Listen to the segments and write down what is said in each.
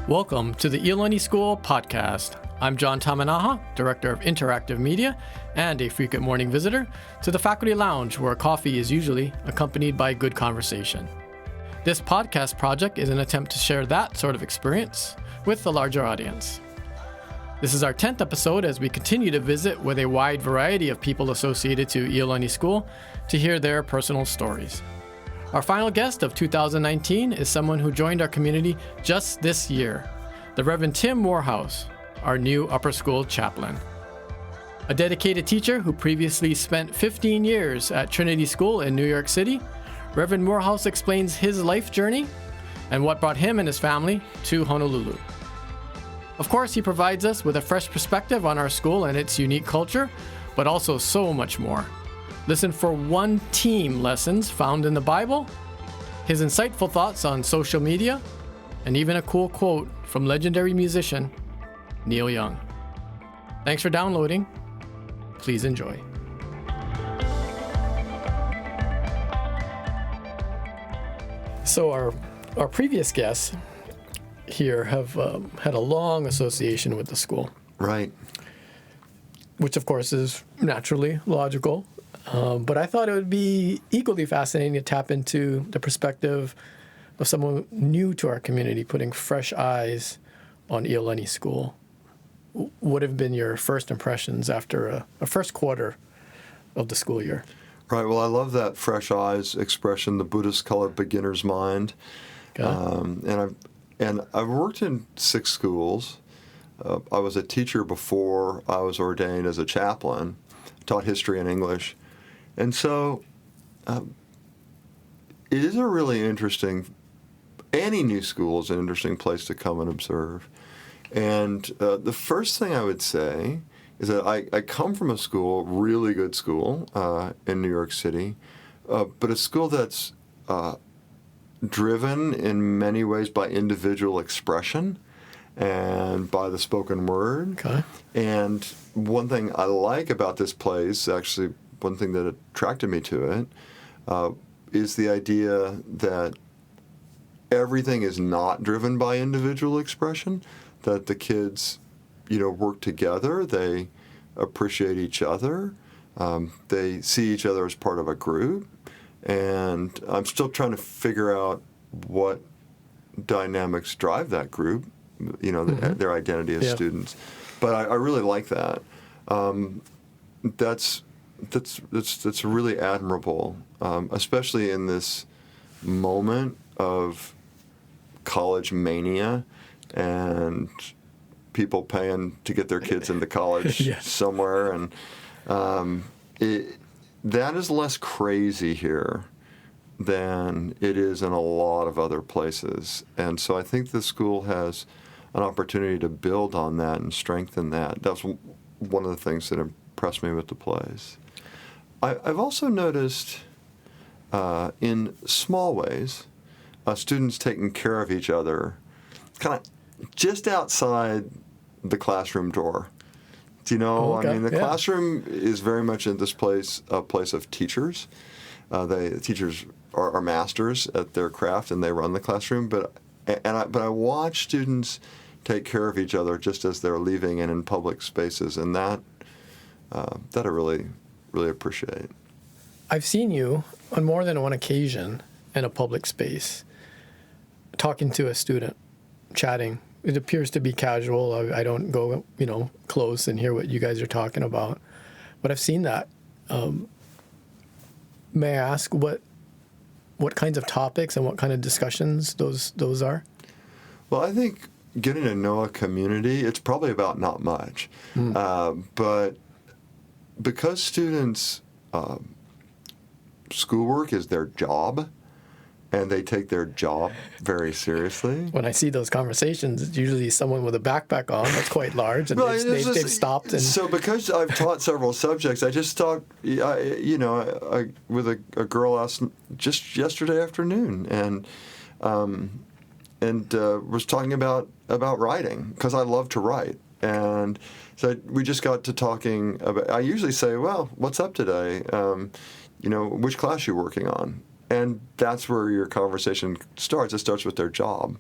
Welcome to the Iolani School podcast. I'm John Tamanaha, Director of Interactive Media and a frequent morning visitor to the faculty lounge where coffee is usually accompanied by good conversation. This podcast project is an attempt to share that sort of experience with a larger audience. This is our 10th episode as we continue to visit with a wide variety of people associated to Iolani School to hear their personal stories. Our final guest of 2019 is someone who joined our community just this year, the Reverend Tim Morehouse, our new upper school chaplain. A dedicated teacher who previously spent 15 years at Trinity School in New York City, Reverend Morehouse explains his life journey and what brought him and his family to Honolulu. Of course, he provides us with a fresh perspective on our school and its unique culture, but also so much more. Listen for one team lessons found in the Bible, his insightful thoughts on social media, and even a cool quote from legendary musician Neil Young. Thanks for downloading. Please enjoy. So our previous guests here have had a long association with the school. Right. Which of course is naturally logical. But I thought it would be equally fascinating to tap into the perspective of someone new to our community, putting fresh eyes on Iolani School. What have been your first impressions after a first quarter of the school year? Right. Well, I love that fresh eyes expression, the Buddhist call it beginner's mind. Okay. And I've worked in 6 schools. I was a teacher before I was ordained as a chaplain, taught history and English. And so it is a really interesting, any new school is an interesting place to come and observe. And the first thing I would say is that I come from a school, really good school in New York City, but a school that's driven in many ways by individual expression and by the spoken word. Okay. And one thing I like about this place, actually one thing that attracted me to it, is the idea that everything is not driven by individual expression, that the kids, work together, they appreciate each other, they see each other as part of a group, and I'm still trying to figure out what dynamics drive that group, their identity as students. But I really like that. That's really admirable, especially in this moment of college mania and people paying to get their kids into college somewhere, and that is less crazy here than it is in a lot of other places. And so I think the school has an opportunity to build on that and strengthen that. That's one of the things that impressed me with the place. I've also noticed in small ways students taking care of each other kind of just outside the classroom door. Okay. I mean, the classroom is very much in this place a place of teachers. The teachers are masters at their craft and they run the classroom. But I watch students take care of each other just as they're leaving and in public spaces, and that I really, really appreciate. I've seen you on more than one occasion in a public space talking to a student, chatting. It appears to be casual. I don't go, close and hear what you guys are talking about, but I've seen that. May I ask what kinds of topics and what kind of discussions those are? Well, I think getting to know a community, it's probably about not much. But because students, schoolwork is their job, and they take their job very seriously. When I see those conversations, it's usually someone with a backpack on that's quite large, and they've stopped. And so because I've taught several subjects, I just talked, with a girl just yesterday afternoon, and was talking about writing, because I love to write. And so we just got to talking about, I usually say, well, what's up today? Which class are you working on? And that's where your conversation starts. It starts with their job.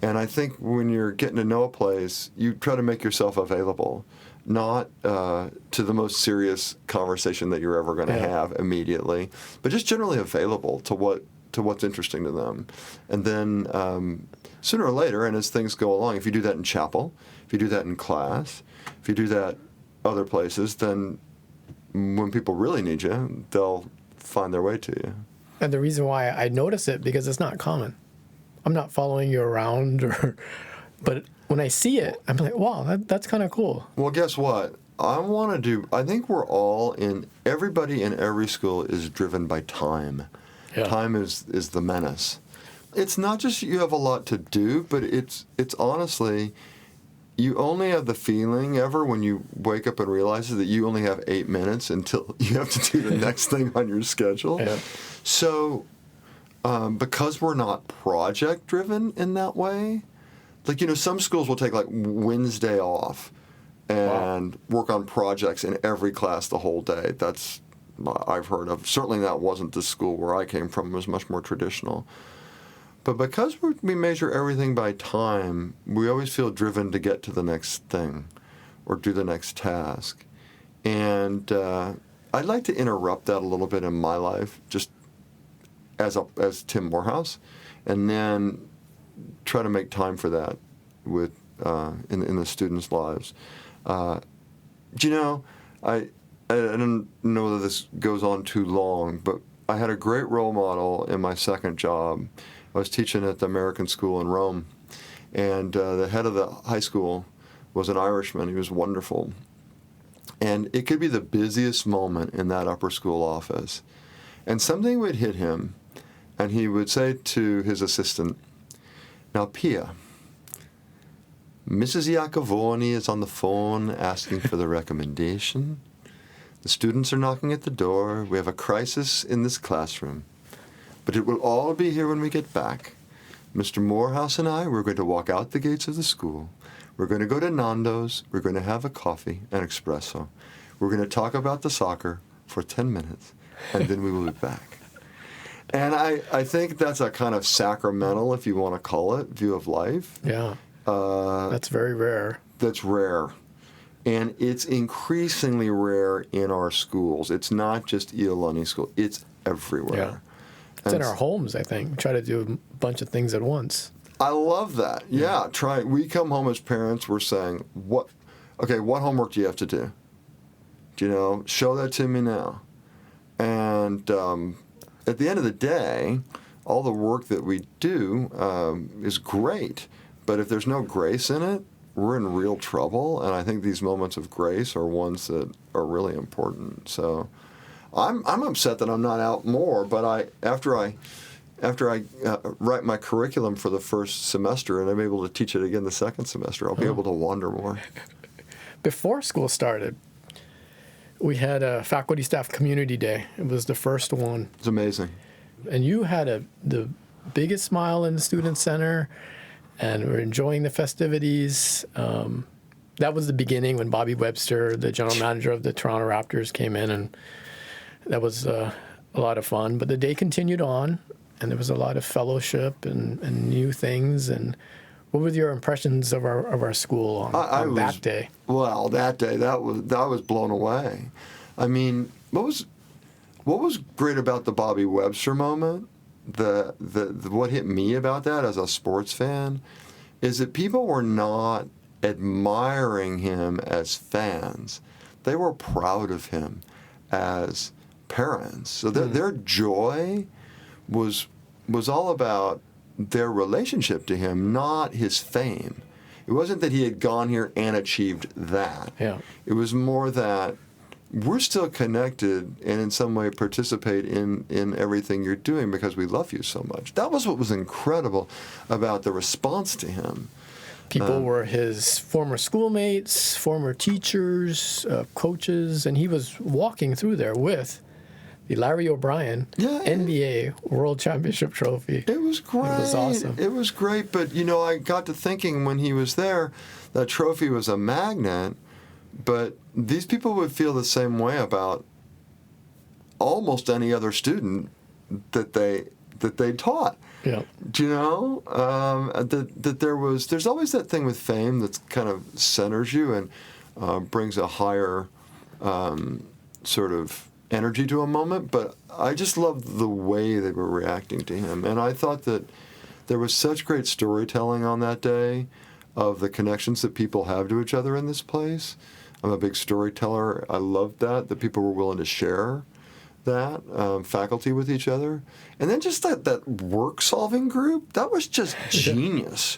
And I think when you're getting to know a place, you try to make yourself available, not to the most serious conversation that you're ever going to have immediately, but just generally available to what's interesting to them. And then sooner or later, and as things go along, if you do that in chapel, if you do that in class, if you do that other places, then when people really need you, they'll find their way to you. And the reason why I notice it, because it's not common. I'm not following you around, but when I see it, I'm like, wow, that's kind of cool. Well, guess what? I think everybody in every school is driven by time. Yeah. Time is the menace. It's not just you have a lot to do, but it's honestly, you only have the feeling ever when you wake up and realize that you only have 8 minutes until you have to do the next thing on your schedule. Yeah. So, because we're not project driven in that way, like, some schools will take like Wednesday off and work on projects in every class the whole day. That's I've heard of. Certainly that wasn't the school where I came from. It was much more traditional. But because we measure everything by time, we always feel driven to get to the next thing or do the next task. And I'd like to interrupt that a little bit in my life, just as Tim Morehouse, and then try to make time for that with in the students' lives. I don't know whether this goes on too long, but I had a great role model in my second job. I was teaching at the American School in Rome, and the head of the high school was an Irishman. He was wonderful. And it could be the busiest moment in that upper school office. And something would hit him, and he would say to his assistant, "Now, Pia, Mrs. Iacovoni is on the phone asking for the recommendation. The students are knocking at the door. We have a crisis in this classroom. But it will all be here when we get back. Mr. Morehouse and I, we're going to walk out the gates of the school. We're going to go to Nando's. We're going to have a coffee, an espresso. We're going to talk about the soccer for 10 minutes, and then we will be back." And I think that's a kind of sacramental, if you want to call it, view of life. Yeah. That's very rare. That's rare. And it's increasingly rare in our schools. It's not just Iolani School. It's everywhere. Yeah. It's in our homes, I think. We try to do a bunch of things at once. I love that. Yeah. We come home as parents, we're saying, what homework do you have to do? Show that to me now. And at the end of the day, all the work that we do is great. But if there's no grace in it, we're in real trouble. And I think these moments of grace are ones that are really important. So I'm upset that I'm not out more, but after I write my curriculum for the first semester and I'm able to teach it again the second semester, I'll be able to wander more. Before school started, we had a faculty staff community day. It was the first one. It's amazing. And you had the biggest smile in the student center, and we're enjoying the festivities. That was the beginning when Bobby Webster, the general manager of the Toronto Raptors, came in, and that was a lot of fun. But the day continued on, and there was a lot of fellowship and new things. And what were your impressions of our school on that day? Well, that day, that was blown away. I mean, what was great about the Bobby Webster moment, what hit me about that as a sports fan, is that people were not admiring him as fans. They were proud of him as parents. So their joy was all about their relationship to him, not his fame. It wasn't that he had gone here and achieved that. Yeah. It was more that we're still connected and in some way participate in everything you're doing because we love you so much. That was what was incredible about the response to him. People were his former schoolmates, former teachers, coaches, and he was walking through there with the Larry O'Brien NBA World Championship trophy. It was great. It was awesome. It was great, but I got to thinking when he was there, that trophy was a magnet, but these people would feel the same way about almost any other student that that they taught. Yeah. Do you know that there's always that thing with fame that kind of centers you and brings a higher sort of energy to a moment, but I just loved the way they were reacting to him, and I thought that there was such great storytelling on that day of the connections that people have to each other in this place. I'm a big storyteller. I loved that people were willing to share that, faculty with each other. And then just that work-solving group, that was just genius.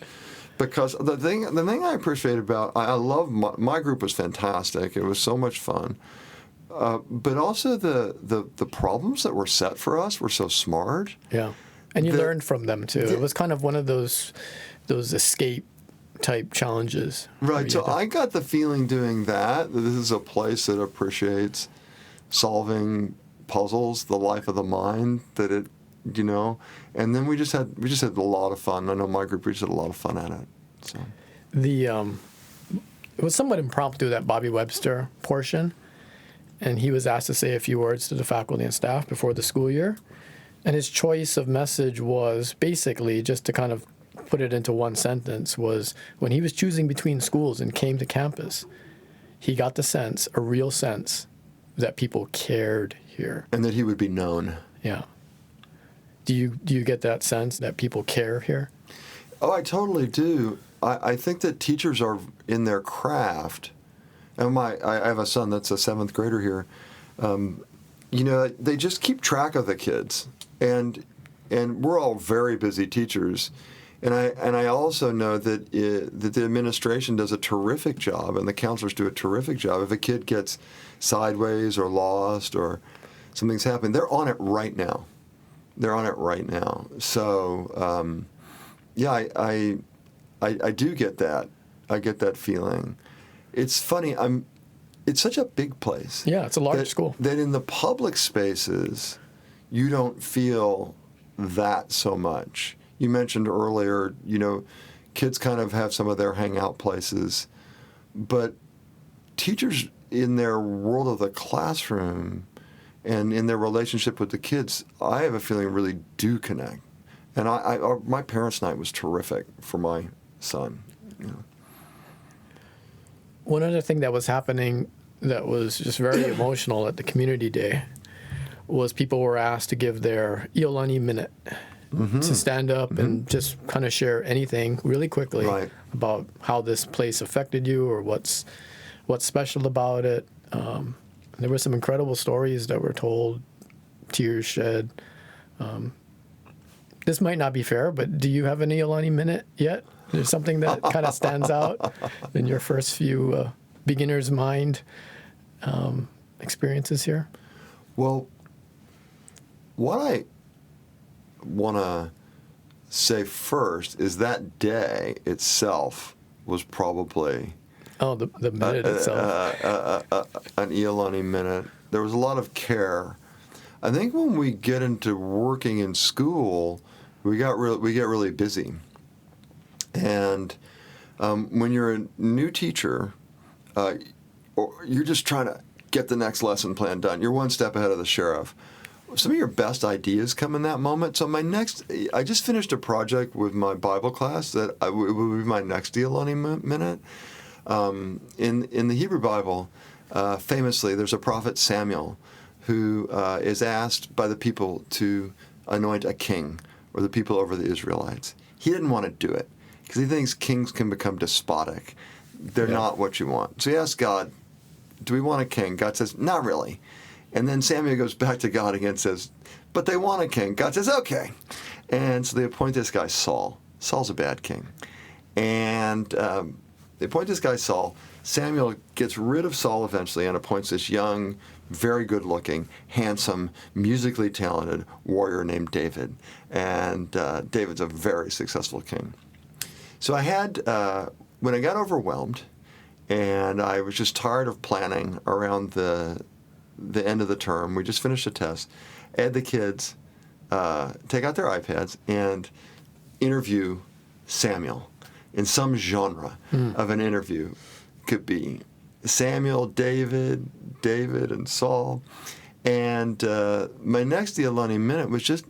Because the thing I appreciate about, I love, my group was fantastic. It was so much fun. But also the problems that were set for us were so smart. Yeah. And you learned from them, too. It was kind of one of those escape type challenges. Right. So I got the feeling doing that this is a place that appreciates solving puzzles, the life of the mind, that it, you know, and then we just had a lot of fun. I know my group, we just had a lot of fun at it. So it was somewhat impromptu, that Bobby Webster portion, and he was asked to say a few words to the faculty and staff before the school year, and his choice of message was basically, just to kind of put it into one sentence, was when he was choosing between schools and came to campus, he got the sense, a real sense, that people cared here. And that he would be known. Yeah. Do you get that sense that people care here? Oh, I totally do. I think that teachers are in their craft. And I have a son that's a 7th grader here. You know, they just keep track of the kids. And we're all very busy teachers. And I also know that that the administration does a terrific job, and the counselors do a terrific job. If a kid gets sideways or lost or something's happened, they're on it right now. They're on it right now. So, yeah, I do get that. I get that feeling. It's funny. It's such a big place. Yeah, it's a large school. That in the public spaces, you don't feel that so much. You mentioned earlier, you know, kids kind of have some of their hangout places, but teachers in their world of the classroom and in their relationship with the kids, I have a feeling really do connect. And my parents' night was terrific for my son. You know. One other thing that was happening that was just very emotional at the community day was people were asked to give their Iolani minute. Mm-hmm. To stand up mm-hmm. and just kind of share anything really quickly about how this place affected you or what's special about it. There were some incredible stories that were told, tears shed. This might not be fair, but do you have an Iolani minute yet? There's something that kind of stands out in your first few beginner's mind experiences here? Well, what I want to say first is that day itself was probably the minute itself an Iolani minute. There was a lot of care. I think when we get into working in school, we get really busy, and when you're a new teacher, or you're just trying to get the next lesson plan done. You're one step ahead of the sheriff. Some of your best ideas come in that moment. So I just finished a project with my Bible class that it would be my next Iolani minute. In the Hebrew Bible, famously, there's a prophet Samuel who is asked by the people to anoint a king, or the people over the Israelites. He didn't want to do it because he thinks kings can become despotic. They're not what you want. So he asked God, do we want a king? God says, not really. And then Samuel goes back to God again and says, but they want a king. God says, okay. And so they appoint this guy Saul. Saul's a bad king. And they appoint this guy Saul. Samuel gets rid of Saul eventually and appoints this young, very good-looking, handsome, musically talented warrior named David. And David's a very successful king. So I had, when I got overwhelmed and I was just tired of planning around the end of the term, we just finished a test, I had the kids take out their iPads and interview Samuel in some genre of an interview. Could be Samuel, David, and Saul. And my next Iolani minute was just,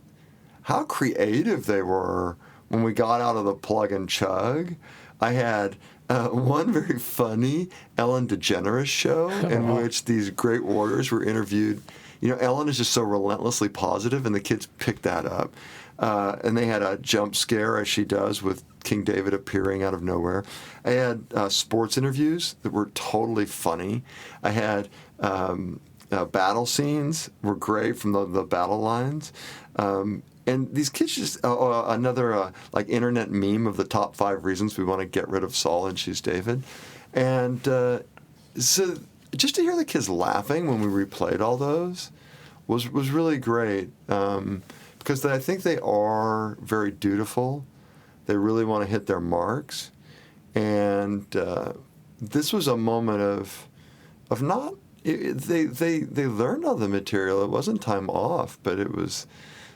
how creative they were when we got out of the plug and chug. I had one very funny Ellen DeGeneres show in which these great warriors were interviewed. You know, Ellen is just so relentlessly positive, and the kids picked that up. And they had a jump scare, as she does, with King David appearing out of nowhere. I had sports interviews that were totally funny. I had battle scenes were great from the battle lines. And these kids just, another like internet meme of the top 5 reasons we want to get rid of Saul and choose David. And so just to hear the kids laughing when we replayed all those was really great. Because I think they are very dutiful. They really want to hit their marks. And this was a moment of not, they learned all the material. It wasn't time off, but it was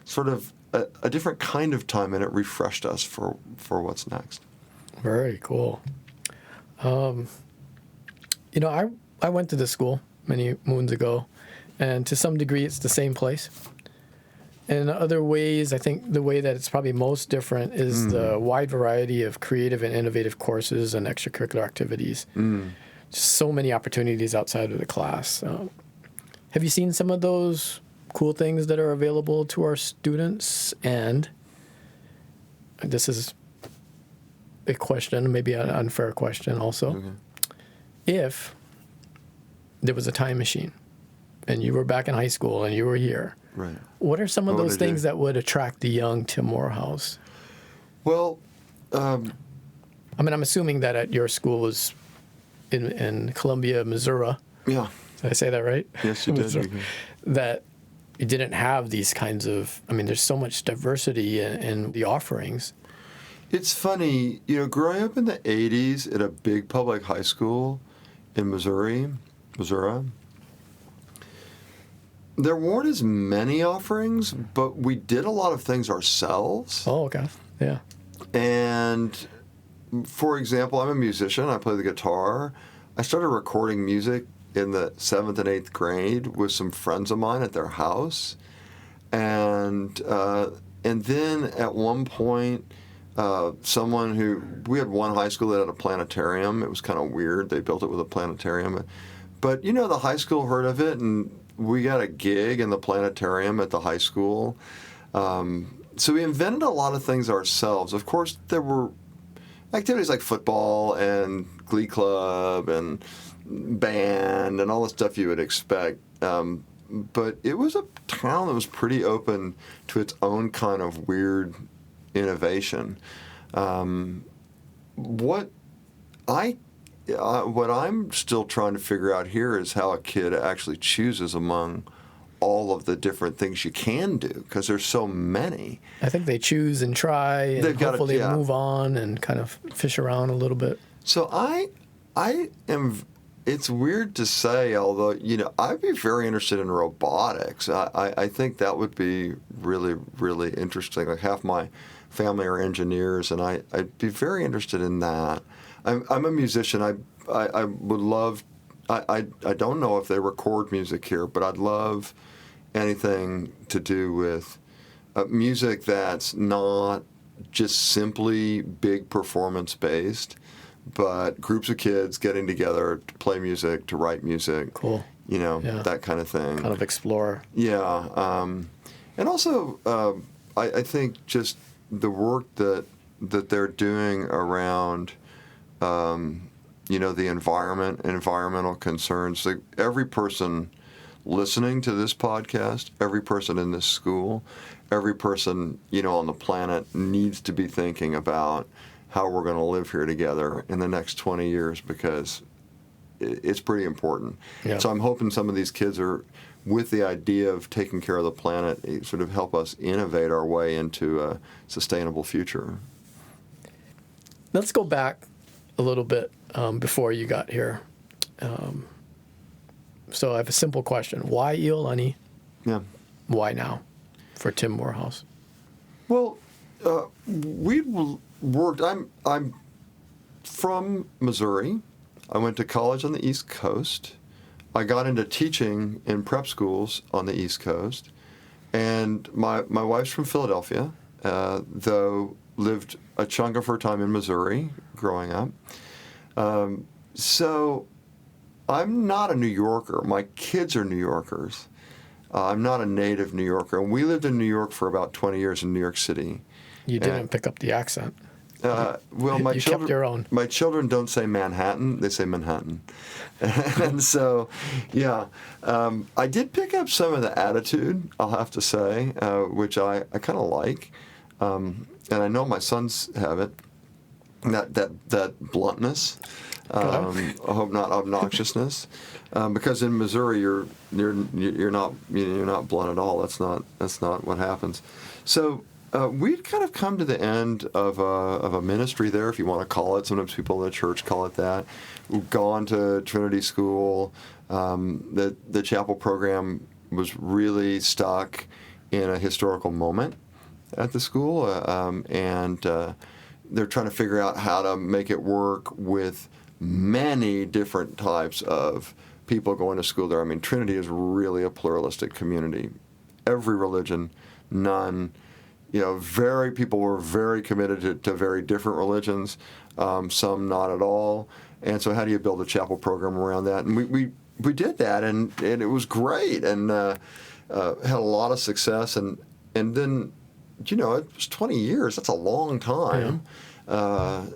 sort of a different kind of time, and it refreshed us for what's next. Very cool. You know, I went to this school many moons ago, and to some degree it's the same place. In other ways, I think the way that it's probably most different is the wide variety of creative and innovative courses and extracurricular activities. Just so many opportunities outside of the class. Have you seen some of those cool things that are available to our students? And this is a question, maybe an unfair question also. Okay. If there was a time machine and you were back in high school and you were here, right, what are some of those things that would attract the young to Morehouse? Well, I mean, I'm assuming that at your school was in Columbia, Missouri. Yeah. Did I say that right? Yes, you did. That you didn't have these kinds of, I mean, there's so much diversity in the offerings. It's funny, you know, growing up in the 80s at a big public high school in Missouri, there weren't as many offerings, but we did a lot of things ourselves. Oh, okay. Yeah. And, for example, I'm a musician. I play the guitar. I started recording music in the 7th and 8th grade with some friends of mine at their house. And then at one point, we had one high school that had a planetarium. It was kind of weird. They built it with a planetarium. But, you know, the high school heard of it, and we got a gig in the planetarium at the high school. So we invented a lot of things ourselves. Of course, there were activities like football and glee club and band and all the stuff you would expect. But it was a town that was pretty open to its own kind of weird innovation. What I'm still trying to figure out here is how a kid actually chooses among all of the different things you can do, because there's so many. I think they choose and try, and hopefully they move on and kind of fish around a little bit. So I am. It's weird to say, although, you know, I'd be very interested in robotics. I think that would be really, really interesting. Like, half my family are engineers, and I'd be very interested in that. I'm a musician. I would love. I don't know if they record music here, but I'd love anything to do with music that's not just simply big performance based, but groups of kids getting together to play music, to write music. Cool. You know, that kind of thing. Kind of explore. Yeah. And also, I think just the work that they're doing around, you know, the environmental concerns. Like, every person listening to this podcast, every person in this school, every person, you know, on the planet needs to be thinking about how we're going to live here together in the next 20 years, because it's pretty important. Yeah. So I'm hoping some of these kids are, with the idea of taking care of the planet, sort of help us innovate our way into a sustainable future. Let's go back a little bit before you got here. So I have a simple question. Why Iolani? Yeah. Why now for Tim Morehouse? Well, we worked. I'm from Missouri. I went to college on the East Coast. I got into teaching in prep schools on the East Coast. And my wife's from Philadelphia, though lived a chunk of her time in Missouri growing up. So I'm not a New Yorker. My kids are New Yorkers. I'm not a native New Yorker. And we lived in New York for about 20 years in New York City. You didn't pick up the accent. Well, my you children, kept your own. My children don't say Manhattan; they say Manhattan. And so, yeah, I did pick up some of the attitude, I'll have to say, which I kind of like, and I know my sons have it. That bluntness. I hope not obnoxiousness, because in Missouri you're not blunt at all. That's not what happens. So. We'd kind of come to the end of a ministry there, if you want to call it. Sometimes people in the church call it that. We've gone to Trinity School. The chapel program was really stuck in a historical moment at the school, and they're trying to figure out how to make it work with many different types of people going to school there. I mean, Trinity is really a pluralistic community. Every religion, none. People were very committed to very different religions, some not at all. And so how do you build a chapel program around that? And we did that, and it was great, and had a lot of success. And then, it was 20 years. That's a long time. Yeah.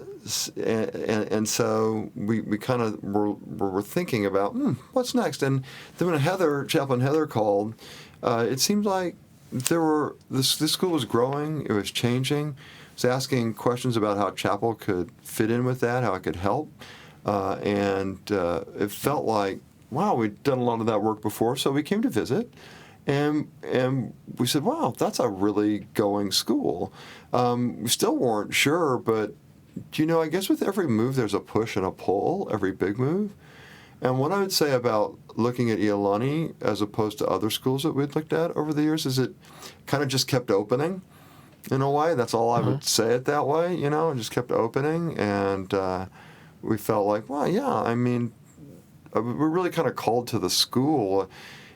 And so we kind of were thinking about, what's next? And then when Chaplain Heather called, it seemed like this school was growing, it was changing. It was asking questions about how chapel could fit in with that, how it could help. And it felt like, wow, we'd done a lot of that work before, so we came to visit. And we said, wow, that's a really going school. We still weren't sure, but, I guess with every move there's a push and a pull, every big move. And what I would say about looking at Iolani as opposed to other schools that we'd looked at over the years is it kind of just kept opening in a way. That's all I would say it that way, it just kept opening. And we felt like, well, yeah, I mean, we're really kind of called to the school.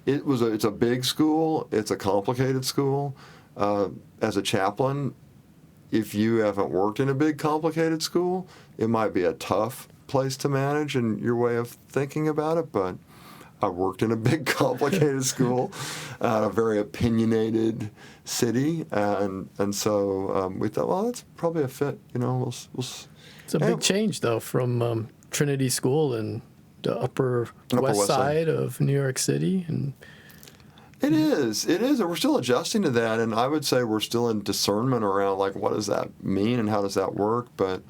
It's a big school. It's a complicated school. As a chaplain, if you haven't worked in a big, complicated school, it might be a tough place to manage in your way of thinking about it, but I worked in a big, complicated school, a very opinionated city, and so we thought, well, that's probably a fit. It's a big change, though, from Trinity School in the upper west side of New York City, and It is, and we're still adjusting to that, and I would say we're still in discernment around, like, what does that mean and how does that work, but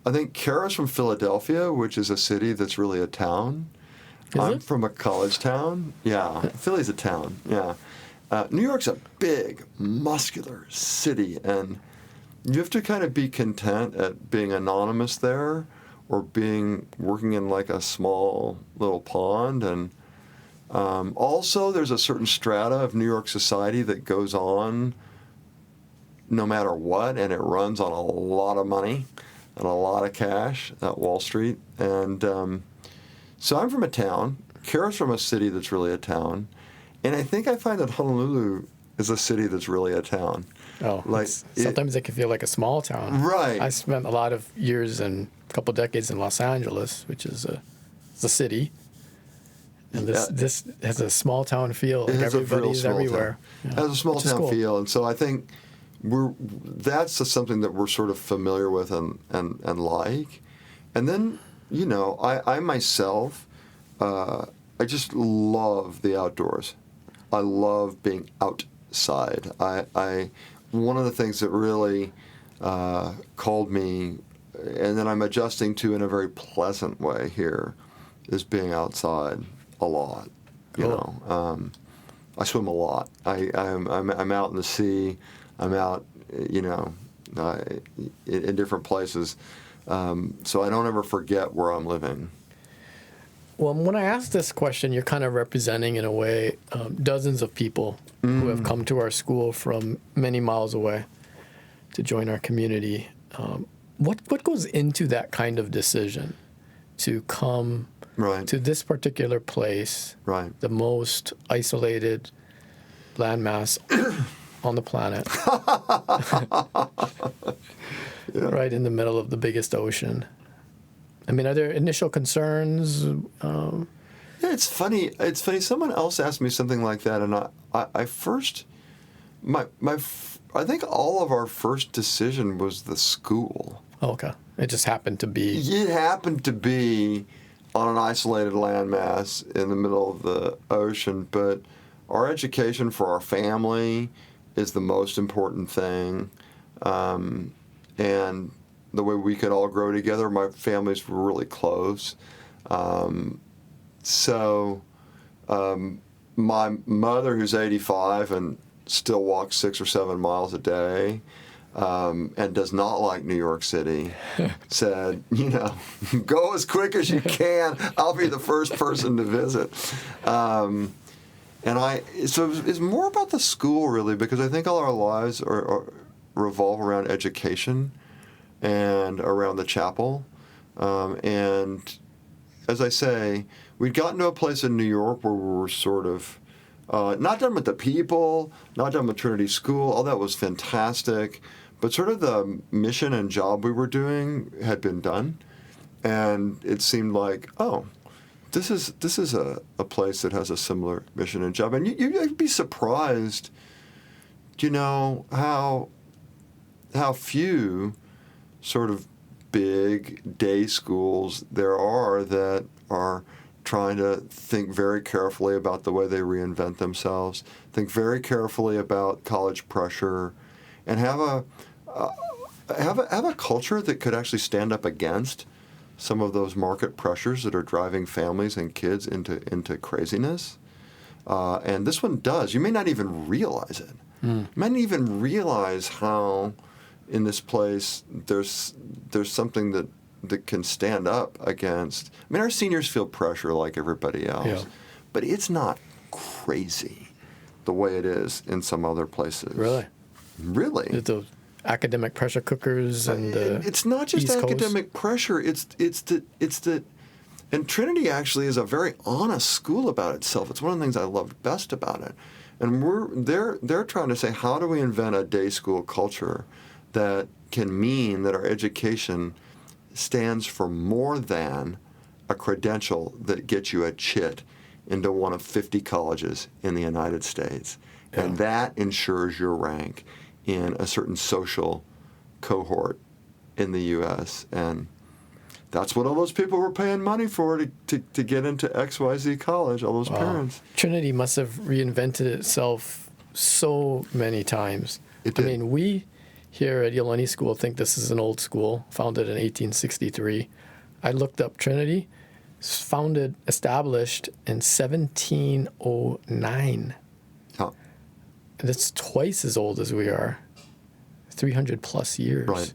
I think Kara's from Philadelphia, which is a city that's really a town. I'm from a college town. Yeah, Philly's a town. Yeah. New York's a big, muscular city, and you have to kind of be content at being anonymous there or working in like a small little pond. And also there's a certain strata of New York society that goes on no matter what, and it runs on a lot of money and a lot of cash at Wall Street. And so I'm from a town. Kara's from a city that's really a town. And I think I find that Honolulu is a city that's really a town. Oh, like sometimes it can feel like a small town. Right. I spent a lot of years and a couple decades in Los Angeles, which is a city. And this has a small town feel. Like everybody's everywhere. It has a small town feel. And so I think that's just something that we're sort of familiar with and like. And then, I myself, I just love the outdoors. I love being outside. One of the things that really called me, and that I'm adjusting to in a very pleasant way here, is being outside a lot. Cool. I swim a lot. I'm out in the sea. I'm out, in different places. So I don't ever forget where I'm living. Well, when I ask this question, you're kind of representing, in a way, dozens of people who have come to our school from many miles away to join our community. What goes into that kind of decision to come to this particular place, the most isolated, landmass on the planet. Yeah. Right in the middle of the biggest ocean. I mean, are there initial concerns? Yeah, it's funny. It's funny. Someone else asked me something like that, and I first, I think all of our first decision was the school. Oh, okay. It just happened to be. It happened to be on an isolated landmass in the middle of the ocean, but our education for our family is the most important thing. And the way we could all grow together, my families were really close. My mother, who's 85 and still walks 6 or 7 miles a day, and does not like New York City, said, go as quick as you can. I'll be the first person to visit. So it's more about the school, really, because I think all our lives revolve around education and around the chapel. And as I say, we'd gotten to a place in New York where we were sort of not done with the people, not done with Trinity School. All that was fantastic. But sort of the mission and job we were doing had been done. And it seemed like, this is a place that has a similar mission and job. And you'd be surprised, how few sort of big day schools there are that are trying to think very carefully about the way they reinvent themselves, think very carefully about college pressure, and have a culture that could actually stand up against some of those market pressures that are driving families and kids into craziness. And this one does. You may not even realize it. You might not even realize how in this place there's something that can stand up against. I mean, our seniors feel pressure like everybody else, but it's not crazy the way it is in some other places. Really? The academic pressure cookers and it's not just East academic Coast. Pressure. It's the and Trinity actually is a very honest school about itself. It's one of the things I loved best about it. And they're trying to say, how do we invent a day school culture that can mean that our education stands for more than a credential that gets you a chit into one of 50 colleges in the United States. Yeah. And that ensures your rank in a certain social cohort in the U.S. And that's what all those people were paying money for to get into XYZ college, all those parents. Trinity must have reinvented itself so many times. It did. I mean, we here at Iolani School think this is an old school, founded in 1863. I looked up Trinity, established in 1709. Oh. And it's twice as old as we are. 300 plus years. Right.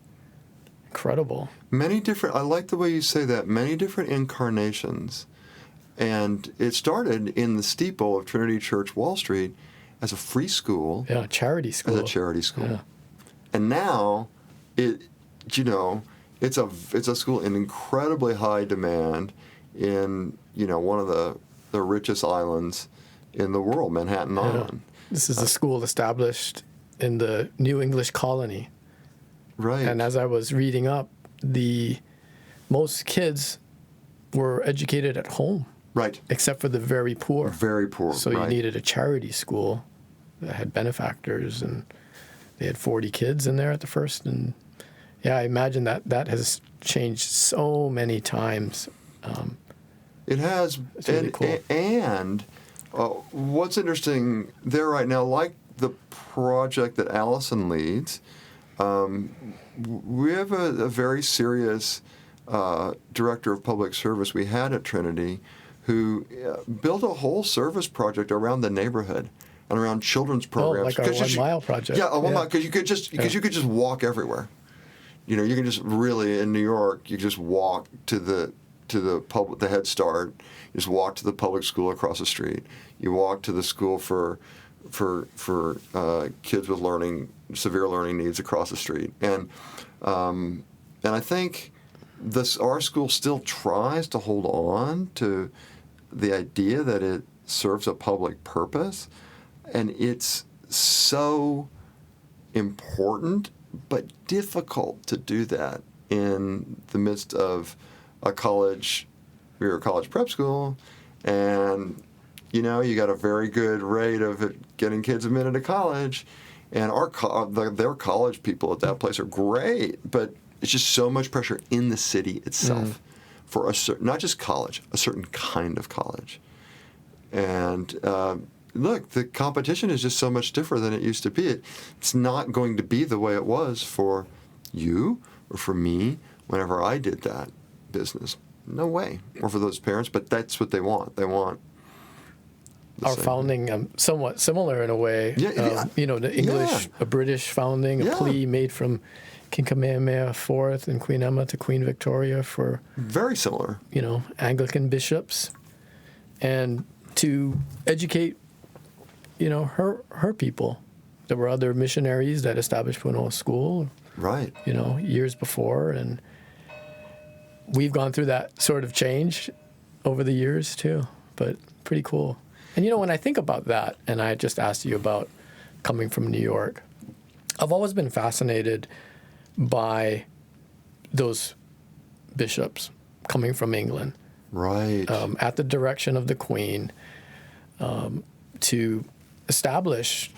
Incredible. I like the way you say that, many different incarnations. And it started in the steeple of Trinity Church, Wall Street, as a free school. Yeah, charity school. As a charity school. Yeah. And now, it's a school in incredibly high demand in, one of the richest islands in the world, Manhattan Island. This is a school established in the New English colony. Right. And as I was reading up, most kids were educated at home. Right. Except for the very poor. Very poor. So you needed a charity school that had benefactors, and they had 40 kids in there at the first. And I imagine that has changed so many times. It has. It's really cool. And what's interesting there right now, like the project that Allison leads, we have a very serious director of public service we had at Trinity who built a whole service project around the neighborhood and around children's programs. Like our 1 mile project. Yeah, a 1 mile, because you could just walk everywhere. You can just really, in New York, you just walk to the Head Start. You just walk to the public school across the street. You walk to the school for kids with severe learning needs across the street. And I think our school still tries to hold on to the idea that it serves a public purpose. And it's so important, but difficult to do that in the midst of a college, you're a college prep school, and you got a very good rate of getting kids admitted to college, and their college people at that place are great, but it's just so much pressure in the city itself for not just college, a certain kind of college. And look, the competition is just so much different than it used to be. It's not going to be the way it was for you or for me whenever I did that business. No way. Or for those parents, but that's what they want. They want our founding somewhat similar in a way. The English, a British founding, a plea made from King Kamehameha IV and Queen Emma to Queen Victoria for very similar. Anglican bishops, and to educate, her people. There were other missionaries that established Morehouse School, right? Years before, and we've gone through that sort of change over the years too. But pretty cool. And when I think about that, and I just asked you about coming from New York, I've always been fascinated by those bishops coming from England, right? At the direction of the Queen, to establish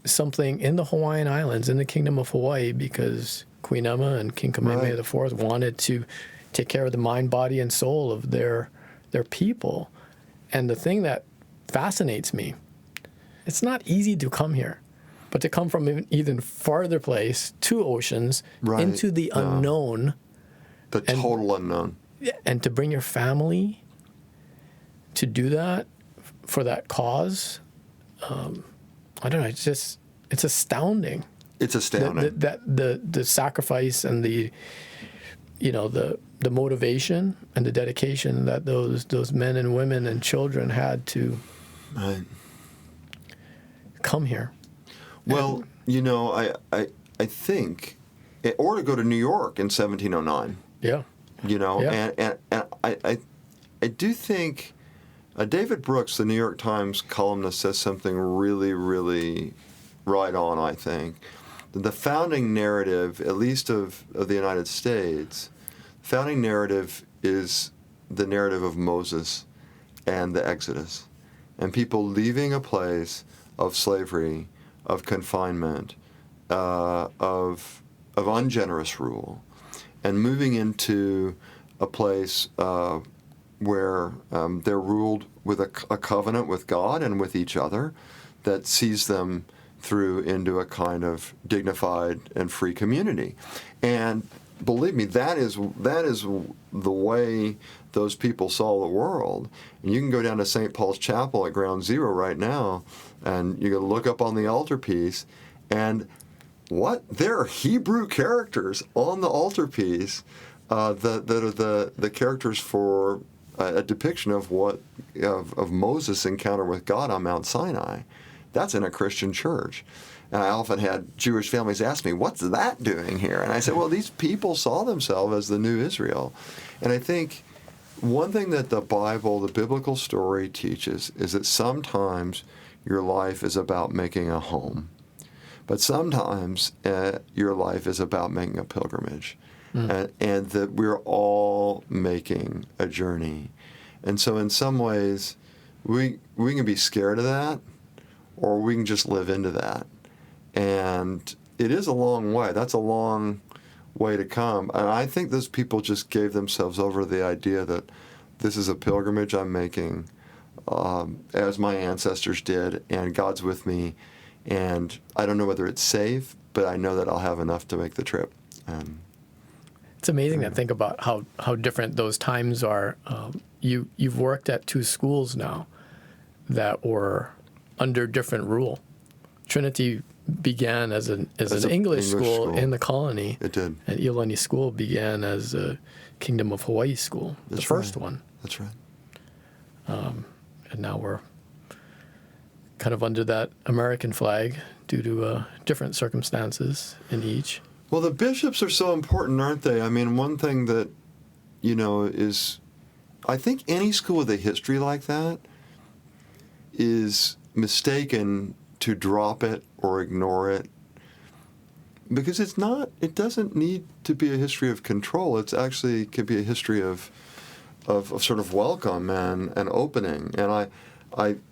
something in the Hawaiian Islands, in the Kingdom of Hawaii, because Queen Emma and King Kamehameha IV wanted to take care of the mind, body, and soul of their people. And the thing that fascinates me, it's not easy to come here, but to come from an even farther place, 2 oceans, into the unknown. The total unknown. And to bring your family to do that for that cause, I don't know, it's astounding. It's astounding. The sacrifice and the motivation and the dedication that those men and women and children had to come here. Well, I think, or to go to New York in 1709. Yeah. And I do think David Brooks, the New York Times columnist, says something really, really right on, I think. The founding narrative, at least of the United States, founding narrative is the narrative of Moses and the Exodus, and people leaving a place of slavery, of confinement, of ungenerous rule, and moving into a place where they're ruled with a covenant with God and with each other that sees them through into a kind of dignified and free community. And believe me, that is the way those people saw the world. And you can go down to St. Paul's Chapel at Ground Zero right now, and you can look up on the altarpiece, and there are Hebrew characters on the altarpiece that are the characters for a depiction of of Moses' encounter with God on Mount Sinai. That's in a Christian church. And I often had Jewish families ask me, what's that doing here? And I said, well, these people saw themselves as the new Israel. And I think one thing that the Bible, the biblical story teaches is that sometimes your life is about making a home. But sometimes your life is about making a pilgrimage. And that we're all making a journey. And so in some ways, we can be scared of that, or we can just live into that. And it is a long way. That's a long way to come. And I think those people just gave themselves over to the idea that this is a pilgrimage I'm making, as my ancestors did, and God's with me. And I don't know whether it's safe, but I know that I'll have enough to make the trip. It's amazing to think about how different those times are. You've worked at 2 schools now that were under different rule. Trinity began as an English school in the colony. It did. And Iolani School began as a Kingdom of Hawaii school, the first one. That's right. And now we're kind of under that American flag due to different circumstances in each. Well, the bishops are so important, aren't they? I mean, one thing that, is, I think any school with a history like that is mistaken to drop it or ignore it, because it doesn't need to be a history of control. It's actually could be a history of sort of welcome and opening. And I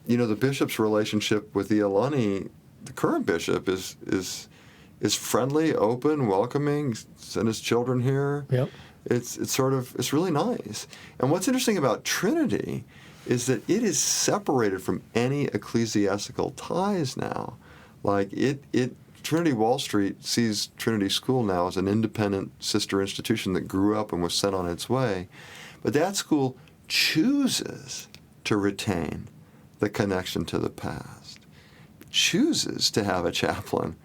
the bishop's relationship with Iolani, the current bishop, is friendly, open, welcoming, send his children here. Yep. It's really nice. And what's interesting about Trinity is that it is separated from any ecclesiastical ties now. Like Trinity Wall Street sees Trinity School now as an independent sister institution that grew up and was sent on its way. But that school chooses to retain the connection to the past, chooses to have a chaplain.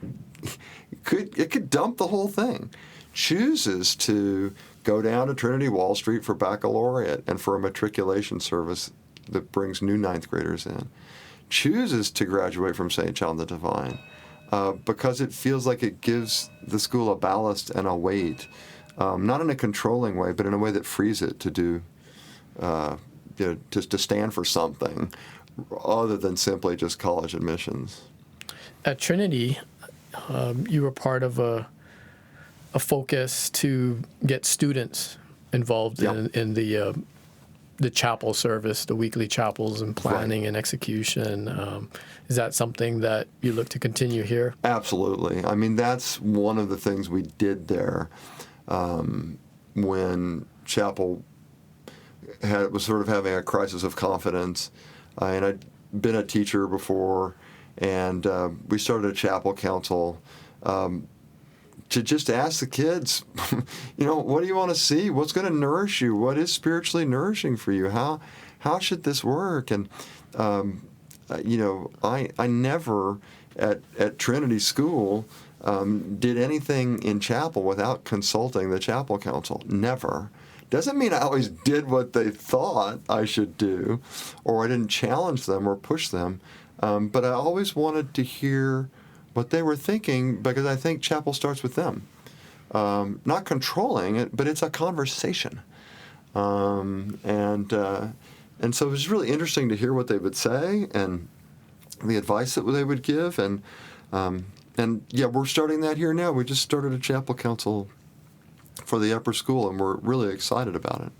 It could dump the whole thing, chooses to go down to Trinity Wall Street for baccalaureate and for a matriculation service that brings new ninth graders in, chooses to graduate from St. John the Divine, because it feels like it gives the school a ballast and a weight, not in a controlling way, but in a way that frees it to do, to stand for something other than simply just college admissions. At Trinity, you were part of a focus to get students involved in the chapel service, the weekly chapels and planning and execution. Is that something that you look to continue here? Absolutely. I mean, that's one of the things we did there when chapel was sort of having a crisis of confidence. And I'd been a teacher before, and we started a chapel council to just ask the kids, what do you want to see? What's going to nourish you? What is spiritually nourishing for you? How should this work? And I never at Trinity School did anything in chapel without consulting the chapel council. Never. Doesn't mean I always did what they thought I should do, or I didn't challenge them or push them, but I always wanted to hear what they were thinking, because I think chapel starts with them. Not controlling it, but it's a conversation. And so it was really interesting to hear what they would say and the advice that they would give. And we're starting that here now. We just started a chapel council for the upper school, and we're really excited about it.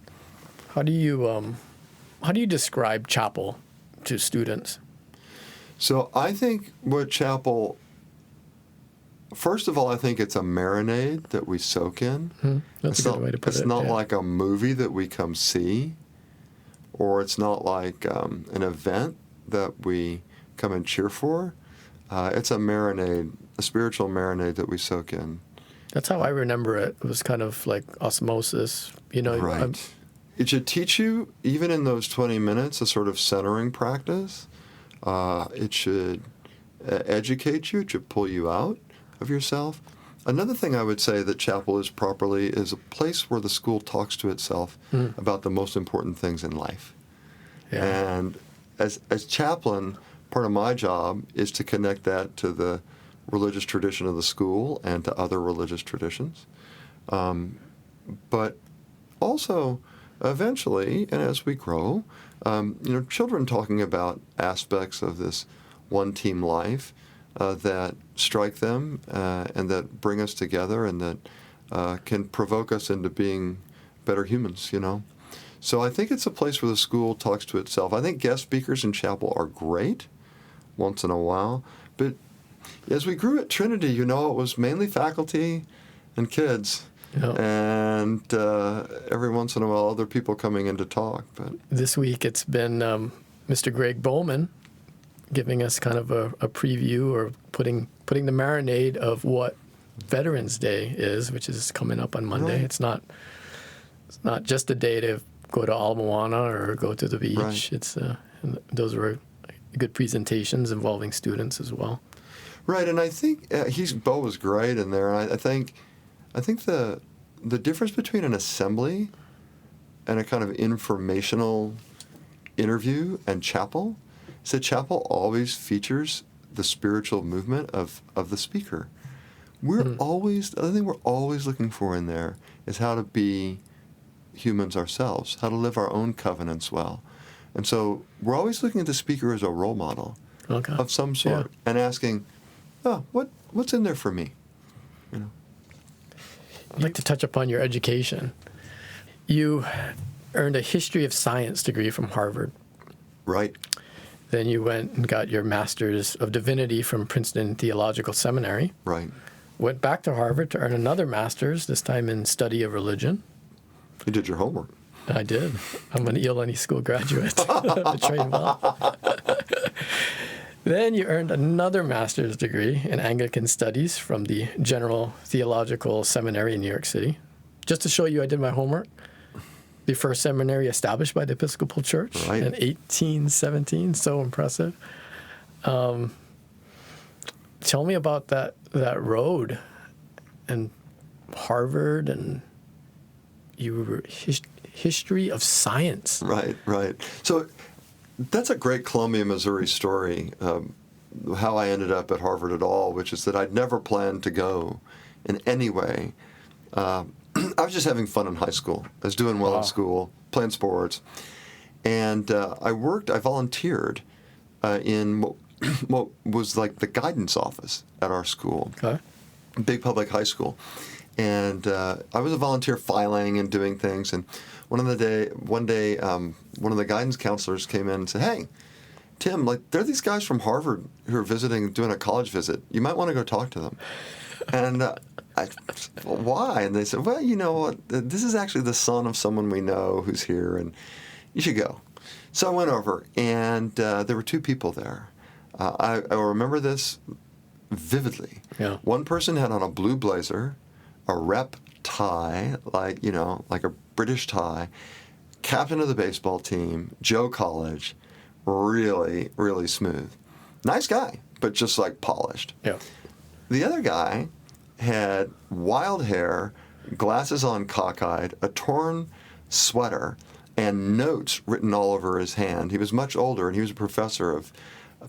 How do you describe chapel to students? So I think what chapel, first of all, I think it's a marinade that we soak in. That's a good way to put it. It's not like a movie that we come see, or it's not like an event that we come and cheer for. It's a marinade, a spiritual marinade that we soak in. That's how I remember it. It was kind of like osmosis, Right. It should teach you, even in those 20 minutes, a sort of centering practice. It should educate you. It should pull you out of yourself. Another thing I would say that chapel is properly is a place where the school talks to itself about the most important things in life. Yeah. And as chaplain, part of my job is to connect that to the religious tradition of the school and to other religious traditions. But also, eventually, and as we grow, children talking about aspects of this one-team life that strike them and that bring us together and that can provoke us into being better humans, So I think it's a place where the school talks to itself. I think guest speakers in chapel are great once in a while, but as we grew at Trinity, it was mainly faculty and kids. Yep. And every once in a while, other people coming in to talk. But this week, it's been Mr. Greg Bowman giving us kind of a preview, or putting the marinade of what Veterans Day is, which is coming up on Monday. Right. It's not just a day to go to Ala Moana or go to the beach. Right. It's those were good presentations involving students as well. Right, and I think Bo was great in there. And I think the difference between an assembly and a kind of informational interview and chapel is that chapel always features the spiritual movement of the speaker. The other thing we're always looking for in there is how to be humans ourselves, how to live our own covenants well. And so we're always looking at the speaker as a role model. of some sort, and asking, "Oh, what's in there for me?" You know. I'd like to touch upon your education. You earned a history of science degree from Harvard. Right. Then you went and got your Master's of Divinity from Princeton Theological Seminary. Right. Went back to Harvard to earn another master's, this time in study of religion. You did your homework. I did. I'm an Iolani School graduate. I trained well. Then you earned another master's degree in Anglican Studies from the General Theological Seminary in New York City. Just to show you I did my homework, the first seminary established by the Episcopal Church in 1817. So impressive. Tell me about that road and Harvard, and you were history of science. Right. So that's a great Columbia, Missouri story, how I ended up at Harvard at all, which is that I'd never planned to go in any way. I was just having fun in high school. I was doing well in school, playing sports. And I volunteered in what was like the guidance office at our school, big public high school. And I was a volunteer filing and doing things. And one day, one of the guidance counselors came in and said, "Hey, Tim, there are these guys from Harvard who are visiting, doing a college visit. You might want to go talk to them." And I said, "Well, why?" And they said, "Well, you know what? This is actually the son of someone we know who's here, and you should go." So I went over, and there were two people there. I remember this vividly. Yeah. One person had on a blue blazer, a rep tie, like a British tie, captain of the baseball team, Joe College, really, really smooth. Nice guy, but just like polished. Yeah. The other guy had wild hair, glasses on cockeyed, a torn sweater, and notes written all over his hand. He was much older, and he was a professor of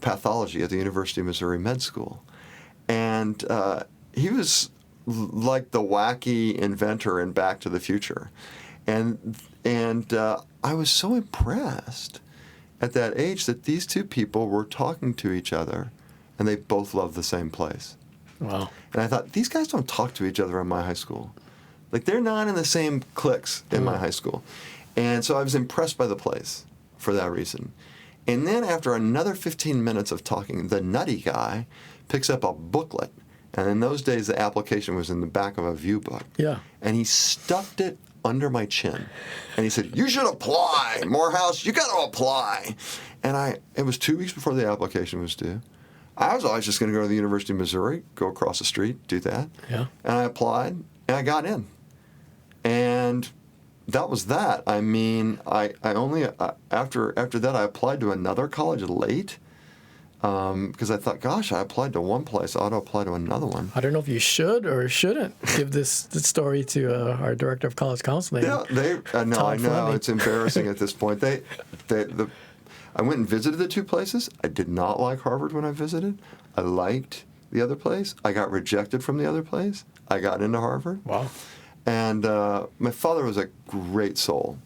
pathology at the University of Missouri Med School. And he was like the wacky inventor in Back to the Future. And I was so impressed at that age that these two people were talking to each other, and they both loved the same place. Wow. And I thought, these guys don't talk to each other in my high school. Like, they're not in the same cliques in my high school. And so I was impressed by the place for that reason. And then after another 15 minutes of talking, the nutty guy picks up a booklet. And in those days, the application was in the back of a view book. Yeah. And he stuffed it under my chin. And he said, "You should apply, Morehouse. You got to apply." And it was 2 weeks before the application was due. I was always just going to go to the University of Missouri, go across the street, do that. Yeah. And I applied, and I got in. And that was that. I mean, I only after that I applied to another college late because I thought, gosh, I applied to one place, I ought to apply to another one. I don't know if you should or shouldn't give this story to our director of college counseling. Yeah, no, I know it's embarrassing at this point. I went and visited the two places. I did not like Harvard when I visited. I liked the other place. I got rejected from the other place. I got into Harvard. Wow. And my father was a great soul,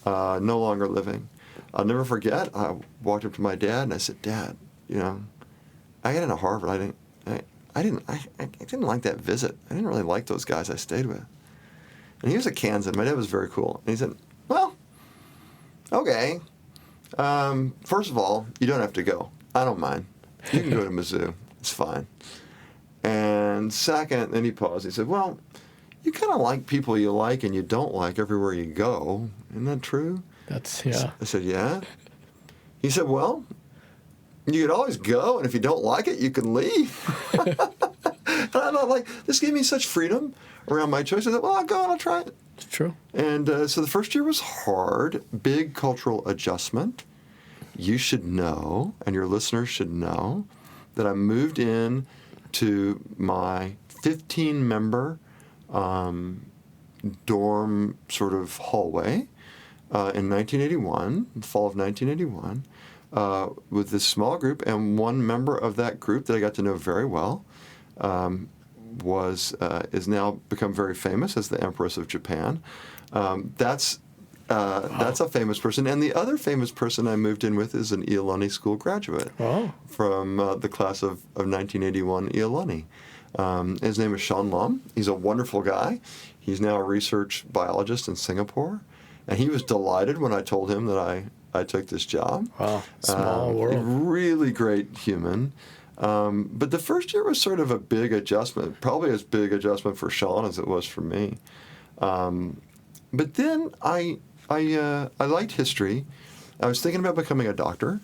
no longer living. I'll never forget, I walked up to my dad and I said, "Dad, I got into Harvard. I didn't like that visit. I didn't really like those guys I stayed with." And he was a Kansan. My dad was very cool. And he said, "Well, okay. First of all, you don't have to go. I don't mind. You can go to Mizzou. It's fine. And second," then he paused. He said, "Well, you kind of like people you like and you don't like everywhere you go. Isn't that true?" Yeah. I said, "Yeah." He said, "Well, you could always go, and if you don't like it, you can leave." And I thought, this gave me such freedom around my choice. I thought, well, I'll go and I'll try it. It's true. And so the first year was hard, big cultural adjustment. You should know, and your listeners should know, that I moved in to my 15-member dorm sort of hallway in 1981, the fall of 1981, with this small group, and one member of that group that I got to know very well is now become very famous as the Empress of Japan. That's That's a famous person. And the other famous person I moved in with is an Iolani School graduate from the class of 1981, Iolani. His name is Sean Lum. He's a wonderful guy. He's now a research biologist in Singapore. And he was delighted when I told him that I took this job. Wow, small world. Really great human. But the first year was sort of a big adjustment, probably as big adjustment for Sean as it was for me. But then I liked history. I was thinking about becoming a doctor.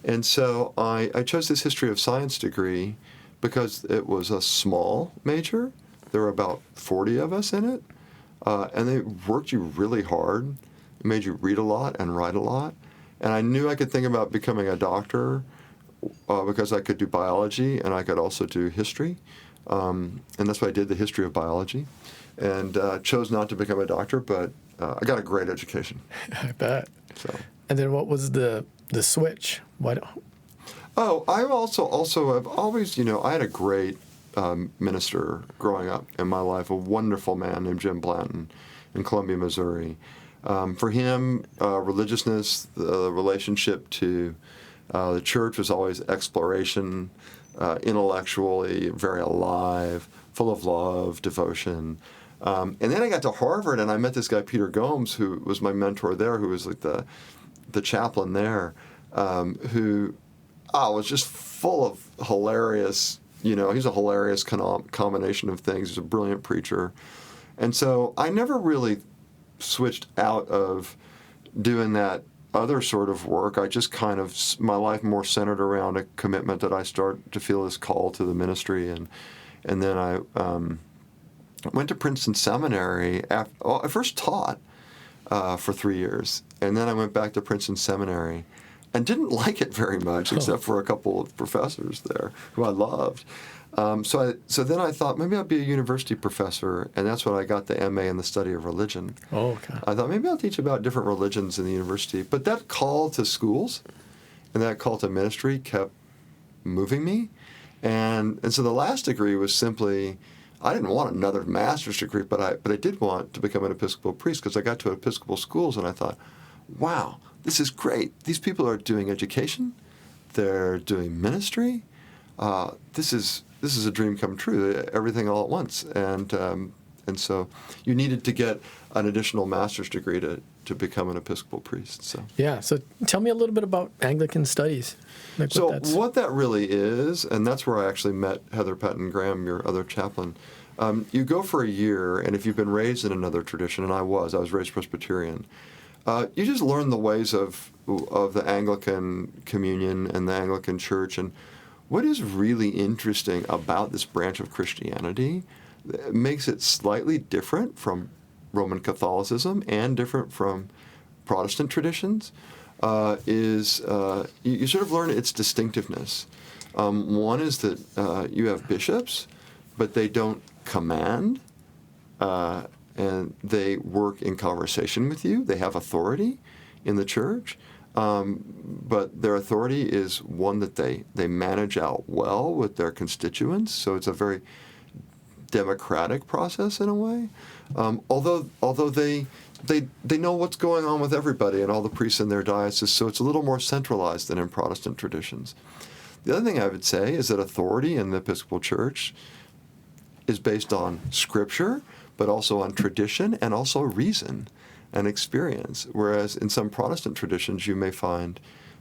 And so I chose this history of science degree because it was a small major. There were about 40 of us in it. And they worked you really hard. It made you read a lot and write a lot. And I knew I could think about becoming a doctor because I could do biology and I could also do history. And that's why I did the history of biology. And chose not to become a doctor, but I got a great education. I bet. So. And then what was the switch? Oh, I also have always, I had a great minister growing up in my life, a wonderful man named Jim Blanton in Columbia, Missouri. For him, religiousness, the relationship to the church was always exploration, intellectually, very alive, full of love, devotion. And then I got to Harvard, and I met this guy, Peter Gomes, who was my mentor there, who was like the chaplain there, who was just full of hilarious, he's a hilarious combination of things. He's a brilliant preacher. And so I never really switched out of doing that other sort of work. I just kind of, my life more centered around a commitment that I started to feel this call to the ministry. And then I went to Princeton Seminary. I first taught for 3 years, and then I went back to Princeton Seminary and didn't like it very much, except for a couple of professors there who I loved. So then I thought maybe I'll be a university professor, and that's when I got the MA in the study of religion. Oh, okay. I thought maybe I'll teach about different religions in the university. But that call to schools and that call to ministry kept moving me. And so the last degree was simply, I didn't want another master's degree, but I did want to become an Episcopal priest because I got to Episcopal schools and I thought, wow, this is great. These people are doing education. They're doing ministry. This is a dream come true, everything all at once. And so you needed to get an additional master's degree to become an Episcopal priest. So yeah, so tell me a little bit about Anglican studies. What that really is, and that's where I actually met Heather Patton Graham, your other chaplain. You go for a year, and if you've been raised in another tradition, and I was raised Presbyterian, you just learn the ways of the Anglican communion and the Anglican Church. And what is really interesting about this branch of Christianity makes it slightly different from Roman Catholicism and different from Protestant traditions is you sort of learn its distinctiveness. One is that you have bishops, but they don't command, and they work in conversation with you. They have authority in the church. But their authority is one that they manage out well with their constituents, so it's a very democratic process in a way. Although they know what's going on with everybody and all the priests in their diocese, so it's a little more centralized than in Protestant traditions. The other thing I would say is that authority in the Episcopal Church is based on Scripture, but also on tradition and also reason and experience, whereas in some Protestant traditions you may find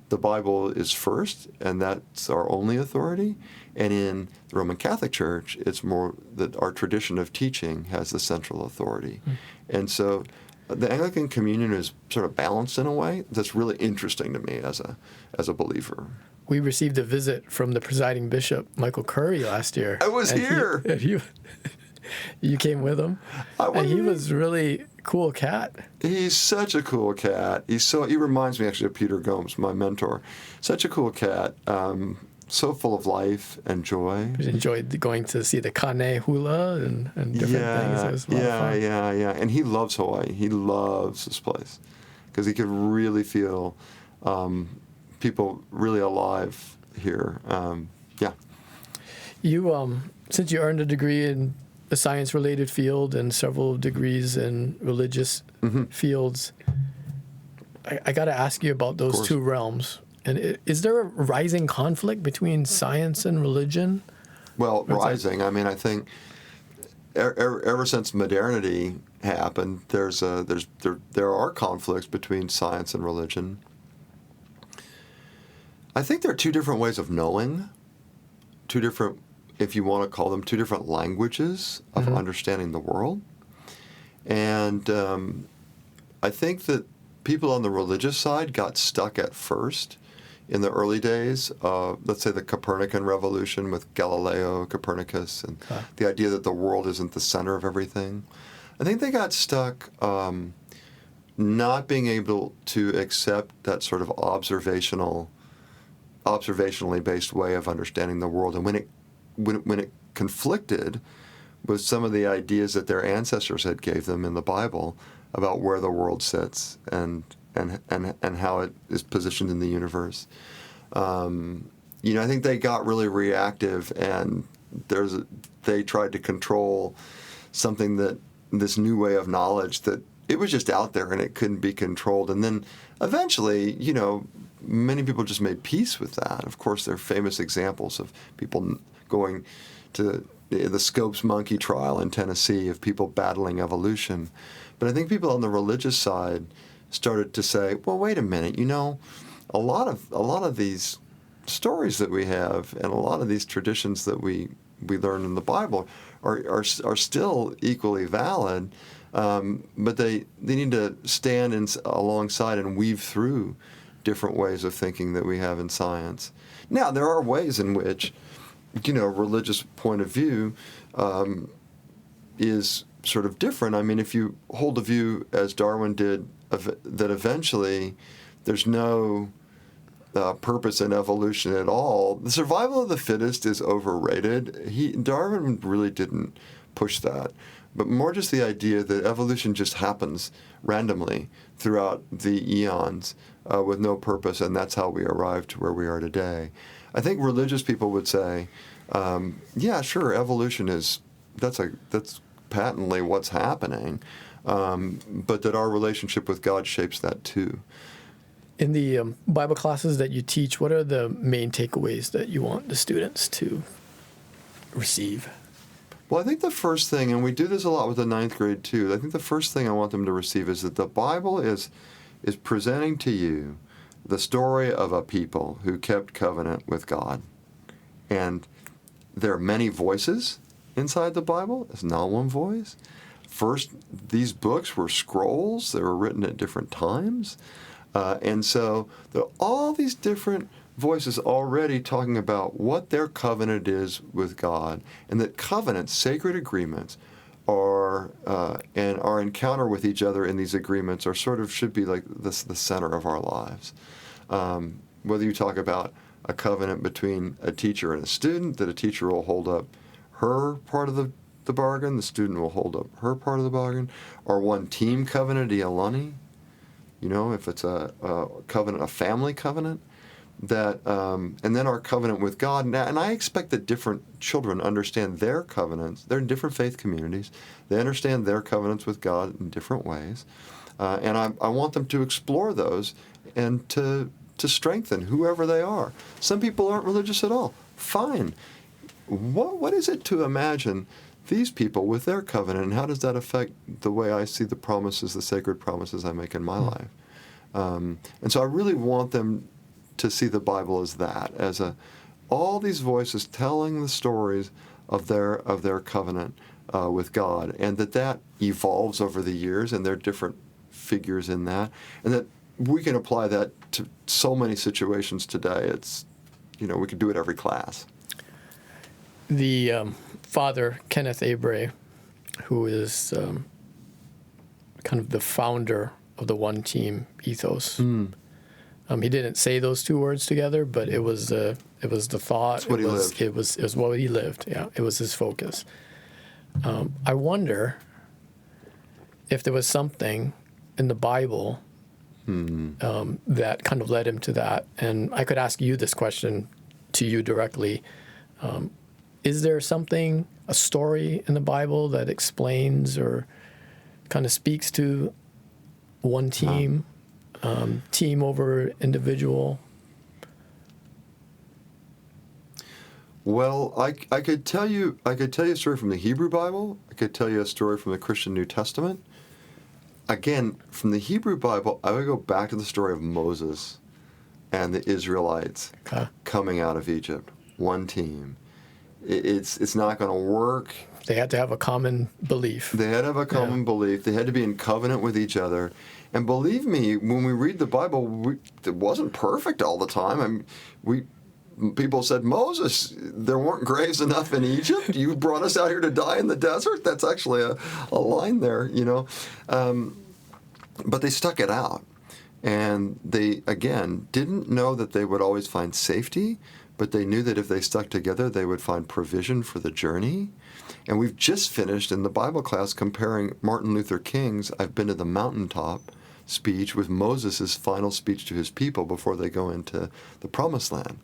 the Bible is first and that's our only authority, and in the Roman Catholic Church it's more that our tradition of teaching has the central authority. And so the Anglican communion is sort of balanced in a way that's really interesting to me as a believer. We received a visit from the presiding bishop, Michael Curry, last year. I was here. You came with him, and he was really cool cat. He's such a cool cat. He reminds me actually of Peter Gomes, my mentor. Such a cool cat. So full of life and joy. I enjoyed going to see the Kane hula and different things. It was a lot of fun. Yeah. And he loves Hawaii. He loves this place because he could really feel people really alive here. You, since you earned a degree in a science-related field and several degrees in religious fields, I got to ask you about those two realms. And is there a rising conflict between science and religion? Well, rising. I mean, I think ever since modernity happened, there are conflicts between science and religion. I think there are two different ways of knowing, two different, if you want to call them, two different languages of understanding the world. And I think that people on the religious side got stuck at first in the early days, let's say the Copernican revolution with Galileo, Copernicus, and the idea that the world isn't the center of everything. I think they got stuck not being able to accept that sort of observationally based way of understanding the world. And when it conflicted with some of the ideas that their ancestors had gave them in the Bible about where the world sits and how it is positioned in the universe. I think they got really reactive, and they tried to control something that this new way of knowledge that it was just out there and it couldn't be controlled. And then eventually, many people just made peace with that. Of course, there are famous examples of people going to the Scopes monkey trial in Tennessee, of people battling evolution. But I think people on the religious side started to say, well, wait a minute, a lot of these stories that we have and a lot of these traditions that we learn in the Bible are still equally valid, but they need to stand alongside and weave through different ways of thinking that we have in science. Now, there are ways in which, religious point of view is sort of different. I mean, if you hold the view, as Darwin did, that eventually there's no purpose in evolution at all, the survival of the fittest is overrated. Darwin really didn't push that, but more just the idea that evolution just happens randomly throughout the eons with no purpose, and that's how we arrived to where we are today. I think religious people would say, yeah, sure, evolution that's patently what's happening, but that our relationship with God shapes that too. In the Bible classes that you teach, what are the main takeaways that you want the students to receive? Well, I think the first thing, and we do this a lot with the ninth grade too, I think the first thing I want them to receive is that the Bible is presenting to you the story of a people who kept covenant with God. And there are many voices inside the Bible. It's not one voice. First, these books were scrolls. They were written at different times. And so there are all these different voices already talking about what their covenant is with God, and that covenants, sacred agreements, and our encounter with each other in these agreements should be like the center of our lives. Whether you talk about a covenant between a teacher and a student, that a teacher will hold up her part of the bargain, the student will hold up her part of the bargain, or one team covenant, Iolani, if it's a covenant, a family covenant, that, and then our covenant with God. And I expect that different children understand their covenants. They're in different faith communities. They understand their covenants with God in different ways. And I want them to explore those and to strengthen whoever they are. Some people aren't religious at all. Fine. What is it to imagine these people with their covenant, and how does that affect the way I see the promises, the sacred promises I make in my life? And so I really want them to see the Bible as that, as all these voices telling the stories of their covenant with God, and that evolves over the years, and there are different figures in that, and that we can apply that to so many situations today. It's, we could do it every class. The Father Kenneth Abray, who is kind of the founder of the One Team ethos. He didn't say those two words together, but it was the thought. It's what he lived. It was what he lived. Yeah, it was his focus. I wonder if there was something in the Bible that kind of led him to that. And I could ask you this question to you directly. Is there something, a story in the Bible that explains or kind of speaks to one team team over individual? Well, I could tell you a story from the Hebrew Bible. I could tell you a story from the Christian New Testament. Again, from the Hebrew Bible, I would go back to the story of Moses and the Israelites coming out of Egypt. One team. It's not going to work. They had to have a common belief. They had to have a common belief. They had to be in covenant with each other. And believe me, when we read the Bible, it wasn't perfect all the time. People said, Moses, there weren't graves enough in Egypt. You brought us out here to die in the desert. That's actually a line there, you know. But they stuck it out. And they, again, didn't know that they would always find safety, but they knew that if they stuck together, they would find provision for the journey. And we've just finished in the Bible class comparing Martin Luther King's I've Been to the Mountaintop speech with Moses' final speech to his people before they go into the Promised Land.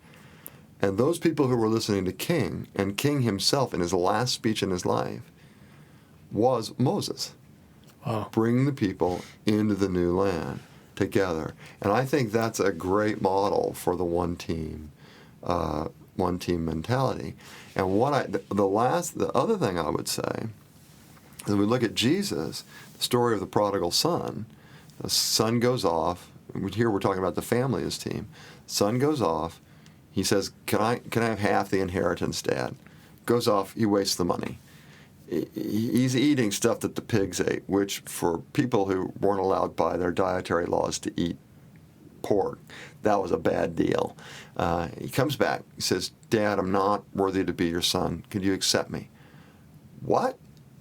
And those people who were listening to King, and King himself in his last speech in his life, was Moses. Wow. Bring the people into the new land together. And I think that's a great model for the one team mentality. And the other thing I would say is we look at Jesus, the story of the prodigal son. The son goes off. Here we're talking about the family as team. Son goes off. He says, "Can I have half the inheritance, Dad?" Goes off. He wastes the money. He's eating stuff that the pigs ate, which for people who weren't allowed by their dietary laws to eat pork, that was a bad deal. He comes back. He says, "Dad, I'm not worthy to be your son. Could you accept me?" What?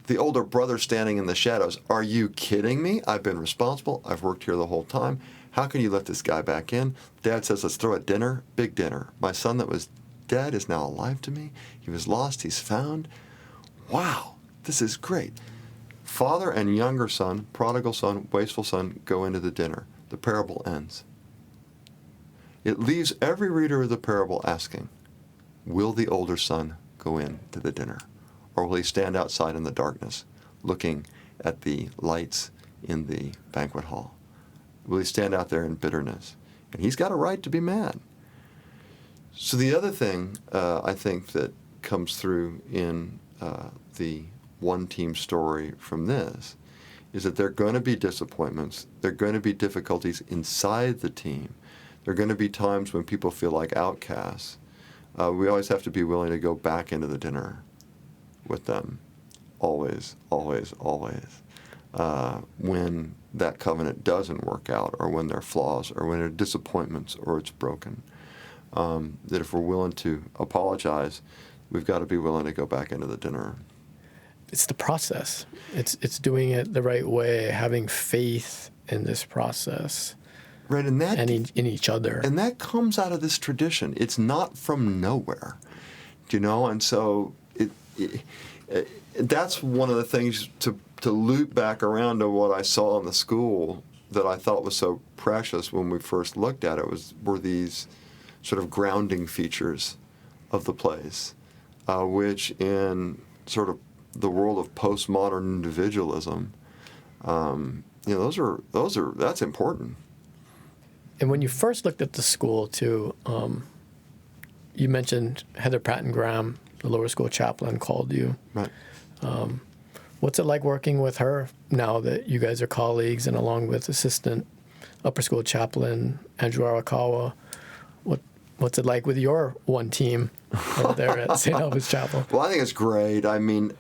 The older brother standing in the shadows. Are you kidding me? I've been responsible. I've worked here the whole time. How can you let this guy back in? Dad says, "Let's throw a dinner, big dinner. My son that was dead is now alive to me. He was lost, he's found. Wow, this is great." Father and younger son, prodigal son, wasteful son, go into the dinner. The parable ends. It leaves every reader of the parable asking, will the older son go in to the dinner? Or will he stand outside in the darkness, looking at the lights in the banquet hall? Will he stand out there in bitterness? And he's got a right to be mad. So the other thing I think that comes through in the one-team story from this is that there are going to be disappointments. There are going to be difficulties inside the team. There are going to be times when people feel like outcasts. We always have to be willing to go back into the dinner with them. Always, always, always. When that covenant doesn't work out, or when there are flaws, or when there are disappointments, or it's broken. That if we're willing to apologize, we've got to be willing to go back into the dinner. It's the process. It's doing it the right way, having faith in this process. Right, and that, and in each other. And that comes out of this tradition. It's not from nowhere, you know. And so that's one of the things to loop back around to what I saw in the school that I thought was so precious when we first looked at it were these sort of grounding features of the place, which in sort of the world of postmodern individualism, that's important. And when you first looked at the school, too, you mentioned Heather Patton Graham, the lower school chaplain, called you. Right. What's it like working with her now that you guys are colleagues, and along with assistant upper school chaplain Andrew Arakawa? What's it like with your one team over there at St. Albans Chapel? Well, I think it's great. I mean,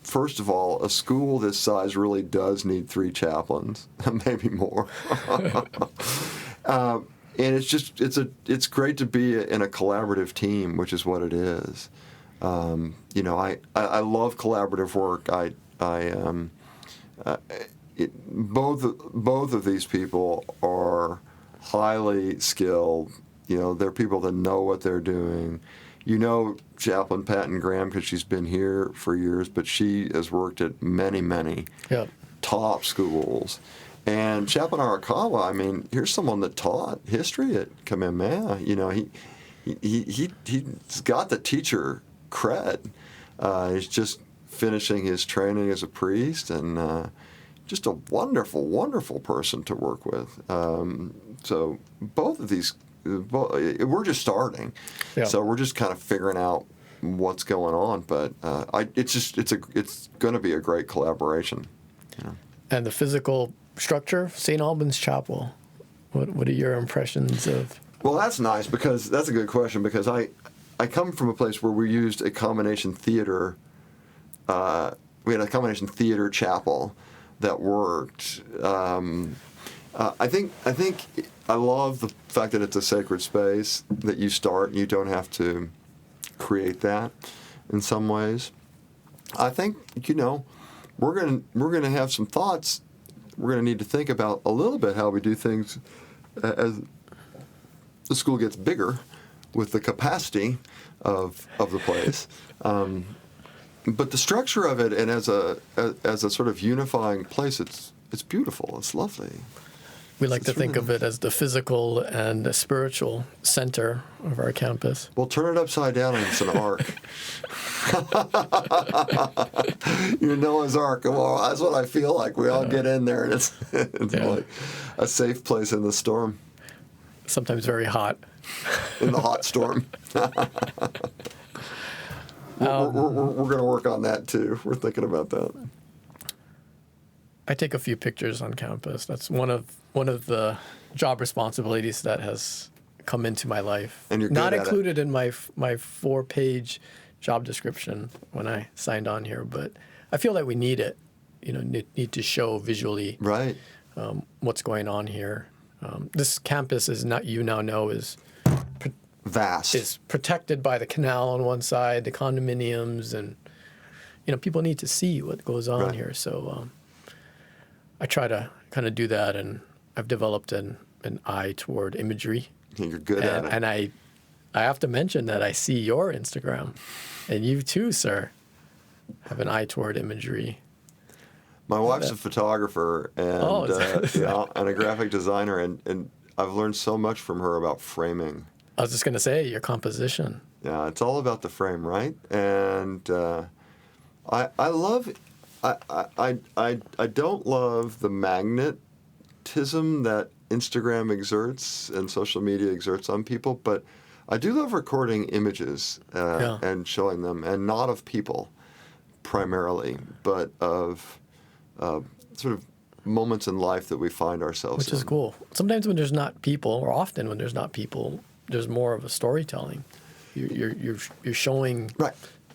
first of all, a school this size really does need 3 chaplains, maybe more. And it's great to be in a collaborative team, which is what it is. I love collaborative work. Both of these people are highly skilled. You know, they're people that know what they're doing. You know Chaplain Patton Graham because she's been here for years, but she has worked at many, many top schools. And Chaplain Arakawa, I mean, here's someone that taught history at Kamehameha. You know, he's got the teacher cred. He's just finishing his training as a priest, and just a wonderful, wonderful person to work with. So both of these, we're just starting. Yeah. So we're just kind of figuring out what's going on. But it's going to be a great collaboration. You know? And the physical structure, St. Albans Chapel. What are your impressions of? Well, that's nice because that's a good question because I come from a place where we used a combination theater. We had a combination theater chapel that worked. I think I love the fact that it's a sacred space that you start and you don't have to create that in some ways. I think we're gonna have some thoughts. We're gonna need to think about a little bit how we do things as the school gets bigger with the capacity of the place. But the structure of it and as a sort of unifying place, it's beautiful. It's lovely. We like to think of it as the physical and the spiritual center of our campus. Well, turn it upside down and it's an ark. Your Noah's Ark. Well, that's what I feel like. We all get in there and it's like a safe place in the storm. Sometimes very hot. In the hot storm. We're going to work on that too. We're thinking about that. I take a few pictures on campus. That's one of the job responsibilities that has come into my life. And you're good not at included in my 4-page job description when I signed on here, but I feel like we need it. Need to show visually right what's going on here. This campus is not is vast. Is protected by the canal on one side, the condominiums, and people need to see what goes on here. So I try to kind of do that, and I've developed an eye toward imagery. You're good at it. And I have to mention that I see your Instagram, and you too, sir, have an eye toward imagery. My wife's a photographer and and a graphic designer, and I've learned so much from her about framing. I was just going to say, your composition. Yeah, it's all about the frame, right? And I love, I don't love the magnetism that Instagram exerts and social media exerts on people, but I do love recording images and showing them, and not of people primarily, but of sort of moments in life that we find ourselves in. Which is cool. Sometimes when there's not people, or often when there's not people, there's more of a storytelling. You're showing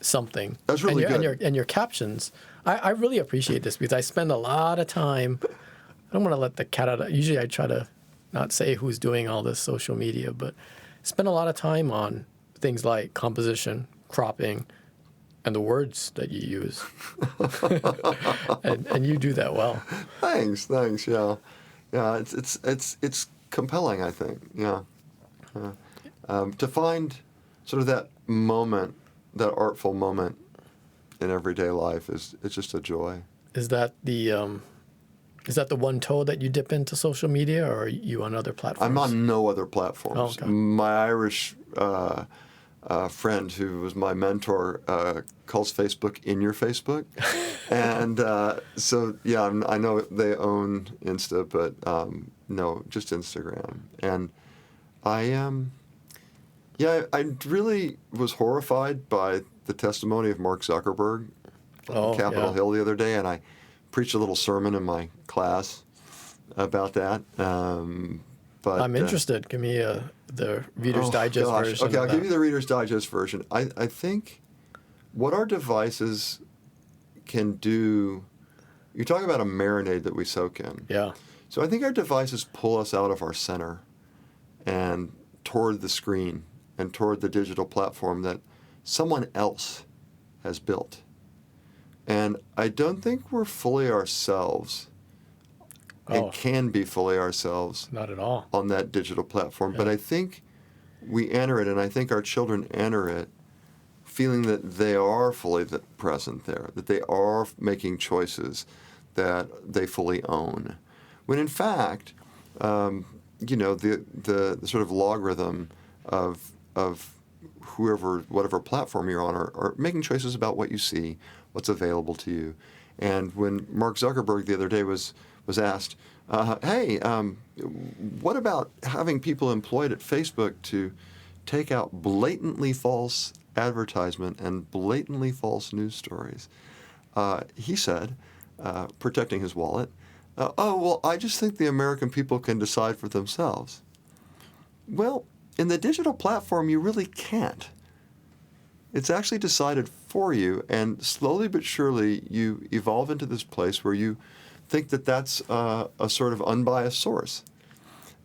something. That's really good. And your captions. I really appreciate this because I spend a lot of time. I don't want to let the cat out. Usually I try to not say who's doing all this social media, but spend a lot of time on things like composition, cropping, and the words that you use. and you do that well. Thanks. Yeah. It's compelling, I think. Yeah. To find sort of that moment, that artful moment in everyday life it's just a joy. Is that the one toe that you dip into social media, or are you on other platforms? I'm on no other platforms. Oh, okay. My Irish friend who was my mentor calls Facebook in your Facebook. And so, yeah, I know they own Insta, but no, just Instagram. And I really was horrified by the testimony of Mark Zuckerberg on Capitol Hill the other day, and I preached a little sermon in my class about that. But I'm interested. Give me the Reader's Digest version. Okay, I'll give you the Reader's Digest version. I think what our devices can do, you talk about a marinade that we soak in. Yeah. So I think our devices pull us out of our center and toward the screen and toward the digital platform that someone else has built. And I don't think we're fully ourselves and can be fully ourselves. Not at all. On that digital platform. Yeah. But I think we enter it, and I think our children enter it feeling that they are fully present there, that they are making choices that they fully own. When in fact, the sort of logarithm of whatever platform you're on are making choices about what you see, what's available to you. And when Mark Zuckerberg the other day was asked, hey, what about having people employed at Facebook to take out blatantly false advertisement and blatantly false news stories? He said, protecting his wallet, well, I just think the American people can decide for themselves. Well, in the digital platform, you really can't. It's actually decided for you, and slowly but surely you evolve into this place where you think that that's a sort of unbiased source.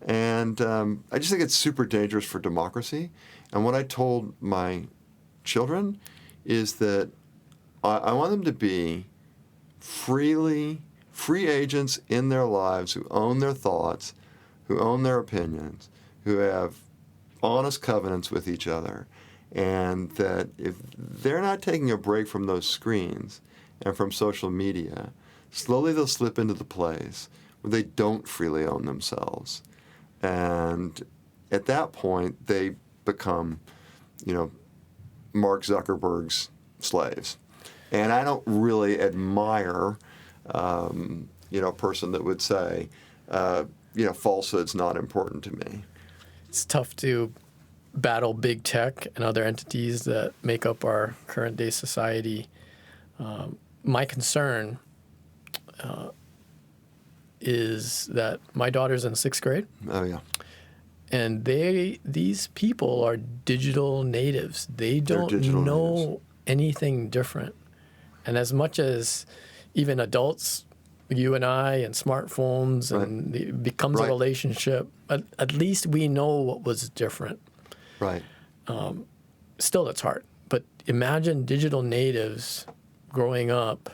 And I just think it's super dangerous for democracy. And what I told my children is that I want them to be free agents in their lives who own their thoughts, who own their opinions, who have honest covenants with each other, and that if they're not taking a break from those screens and from social media, slowly they'll slip into the place where they don't freely own themselves. And at that point, they become, Mark Zuckerberg's slaves. And I don't really admire, a person that would say, falsehood's not important to me. It's tough to battle big tech and other entities that make up our current day society. My concern is that my daughter's in 6th grade. Oh, yeah. And these people are digital natives. They don't know anything different. And as much as even adults, you and I, and smartphones, and it becomes a relationship, at least we know what was different. Right. Still, it's hard. But imagine digital natives growing up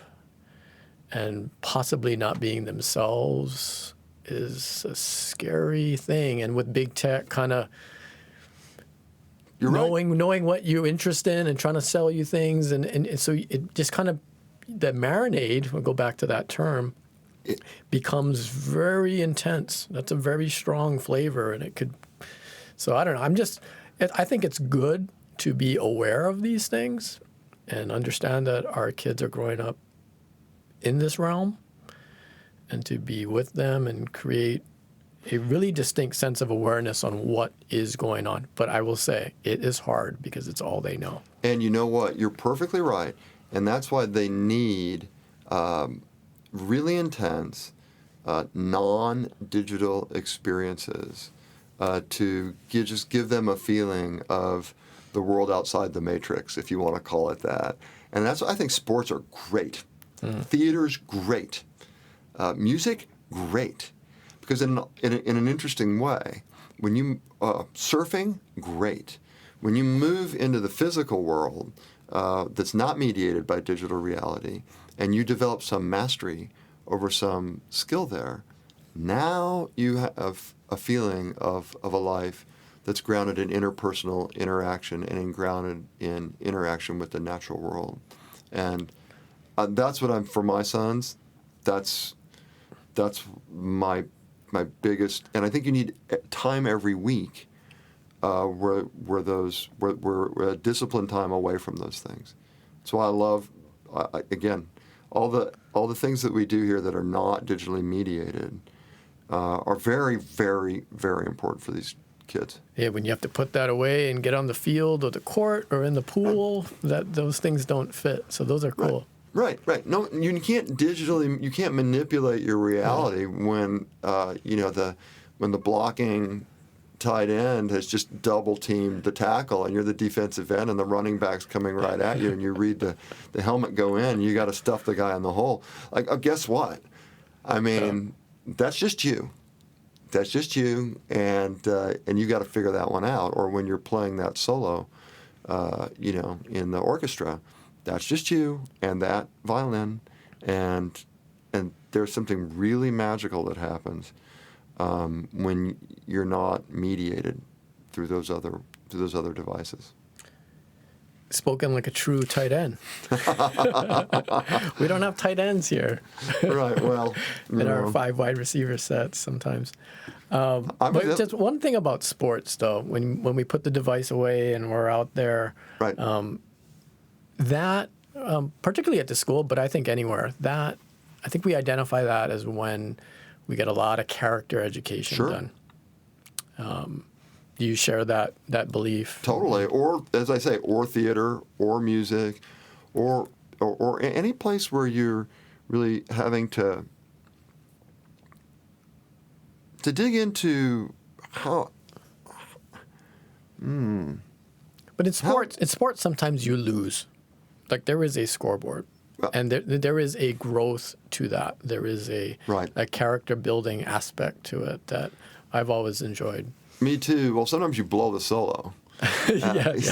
and possibly not being themselves is a scary thing. And with big tech kind of knowing what you're interested in and trying to sell you things. And so it just kind of, the marinade, we'll go back to that term, becomes very intense. That's a very strong flavor. And it could, so I don't know. I think it's good to be aware of these things and understand that our kids are growing up in this realm, and to be with them and create a really distinct sense of awareness on what is going on. But I will say it is hard because it's all they know. And you know what? You're perfectly right. And that's why they need really intense, non-digital experiences to just give them a feeling of the world outside the matrix, if you want to call it that. And that's why I think sports are great. Theater's great. Music, great. Because in an interesting way, when you surfing, great. When you move into the physical world that's not mediated by digital reality, and you develop some mastery over some skill there, now you have a feeling of a life that's grounded in interpersonal interaction and grounded in interaction with the natural world. And that's what for my sons, that's my biggest, and I think you need time every week where disciplined time away from those things. That's why I love, again, all the things that we do here that are not digitally mediated are very, very, very important for these kids. Yeah, when you have to put that away and get on the field or the court or in the pool, those things don't fit. So those are cool. Right. No, you can't manipulate your reality when when the blocking tight end has just double teamed the tackle and you're the defensive end and the running back's coming right at you and you read the helmet go in and you got to stuff the guy in the hole. Like, guess what? I mean, that's just you. That's just you, and you got to figure that one out. Or when you're playing that solo, in the orchestra, that's just you and that violin, and there's something really magical that happens when you're not mediated through those other devices. Spoken like a true tight end. We don't have tight ends here. Right. Well, in our 5 wide receiver sets sometimes. But just one thing about sports, though, when we put the device away and we're out there, right. That particularly at the school, but I think anywhere. I think we identify that as when we get a lot of character education Sure. done. Do you share that belief? Totally. Or, as I say, or theater, or music, or any place where you're really having to dig into how. But in sports, sometimes you lose. Like there is a scoreboard, and there is a growth to that. There is a character building aspect to it that I've always enjoyed. Me too. Well, sometimes you blow the solo. But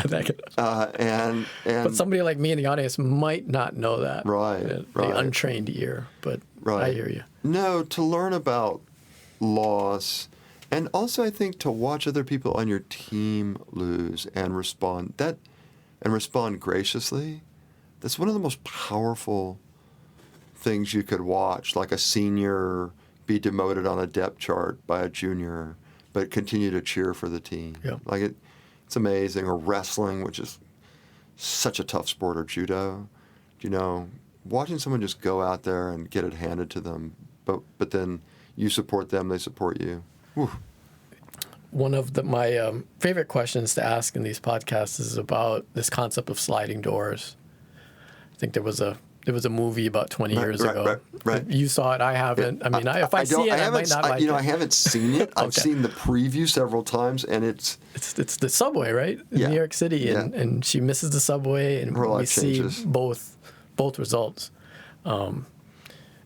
somebody like me in the audience might not know that. Right. The untrained ear, but I hear you. No, to learn about loss, and also I think to watch other people on your team lose and respond graciously. That's one of the most powerful things you could watch, like a senior be demoted on a depth chart by a junior, but continue to cheer for the team. Yeah. Like it's amazing. Or wrestling, which is such a tough sport, or judo. Watching someone just go out there and get it handed to them, but then you support them, they support you. Whew. One of my favorite questions to ask in these podcasts is about this concept of sliding doors. I think there was a movie about 20 years ago. Right. You saw it. I haven't. I mean, if I see it, I might not like it. I haven't seen it. I've seen the preview several times, and it's the subway, right? In New York City, and she misses the subway, and we see both results.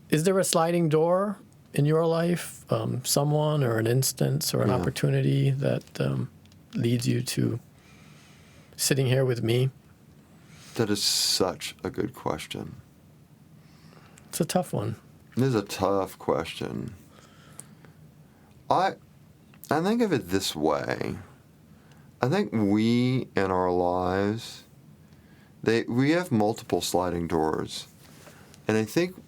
Is there a sliding door in your life, someone or an instance or an opportunity that leads you to sitting here with me? That is such a good question. It's a tough one. It is a tough question. I think of it this way. I think we in our lives, we have multiple sliding doors. And I think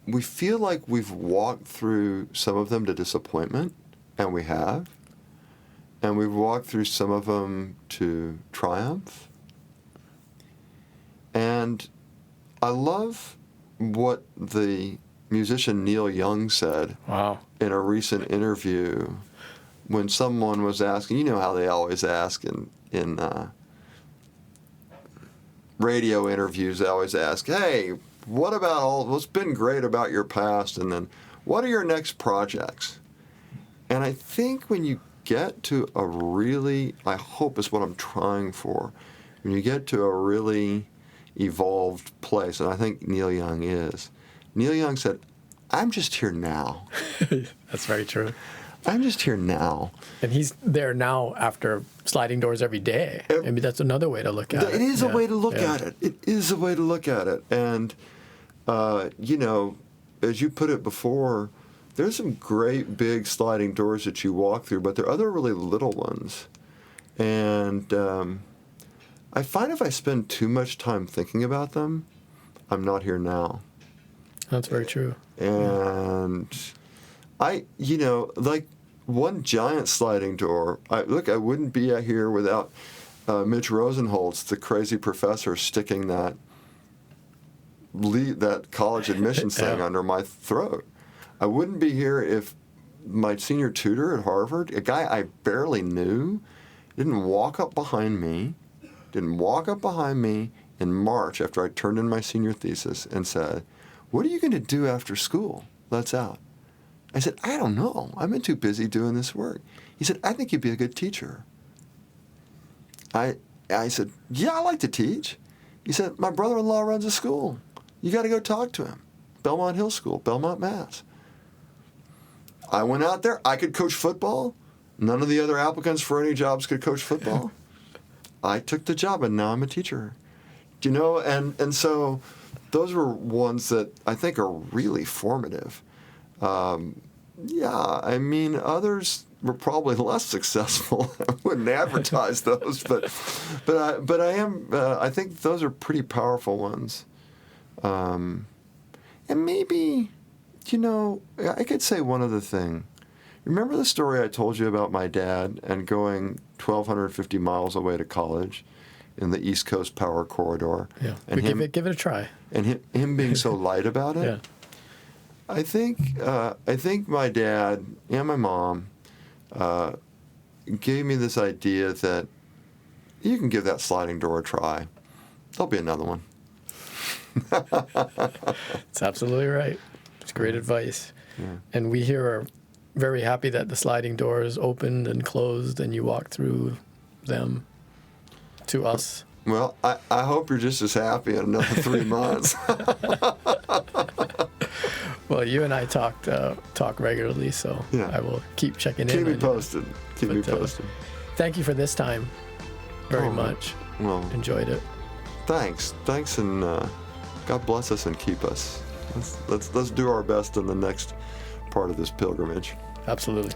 we feel like we've walked through some of them to disappointment, and we have. And we've walked through some of them to triumph. And I love what the musician Neil Young said in a recent interview when someone was asking, how they always ask in radio interviews, they always ask, hey, what's been great about your past, and then what are your next projects? And I think when you get to I hope is what I'm trying for, when you get to a really evolved place, and I think Neil Young is. Neil Young said, I'm just here now. That's very true. I'm just here now. And he's there now after sliding doors every day. Maybe that's another way to look at it. It is a way to look at it. It is a way to look at it. And, as you put it before, there's some great big sliding doors that you walk through, but there are other really little ones. And I find if I spend too much time thinking about them, I'm not here now. That's very true. And like one giant sliding door, I wouldn't be here without Mitch Rosenholtz, the crazy professor, sticking that college admissions thing under my throat. I wouldn't be here if my senior tutor at Harvard, a guy I barely knew, didn't walk up behind me in March after I turned in my senior thesis and said, what are you going to do after school? Let's out. I said, I don't know. I've been too busy doing this work. He said, I think you'd be a good teacher. I said, yeah, I like to teach. He said, my brother-in-law runs a school. You got to go talk to him. Belmont Hill School, Belmont, Mass. I went out there. I could coach football. None of the other applicants for any jobs could coach football. I took the job, and now I'm a teacher. And so those were ones that I think are really formative. Others were probably less successful. I wouldn't advertise those, but I think those are pretty powerful ones. And maybe, I could say one other thing. Remember the story I told you about my dad and going 1,250 miles away to college in the East Coast Power Corridor. Yeah, and give it a try. And him being so light about it. Yeah. I think my dad and my mom gave me this idea that you can give that sliding door a try. There'll be another one. It's absolutely right. It's great advice. Yeah. And we here are very happy that the sliding doors opened and closed and you walked through them to us. Well, I hope you're just as happy in another 3 months. Well, you and I talk regularly, so Yeah. I will keep checking in. Keep me on you. posted. Keep me But, posted. Thank you for this time very much. Well, Enjoyed it. thanks, and God bless us and keep us. Let's do our best in the next part of this pilgrimage. Absolutely.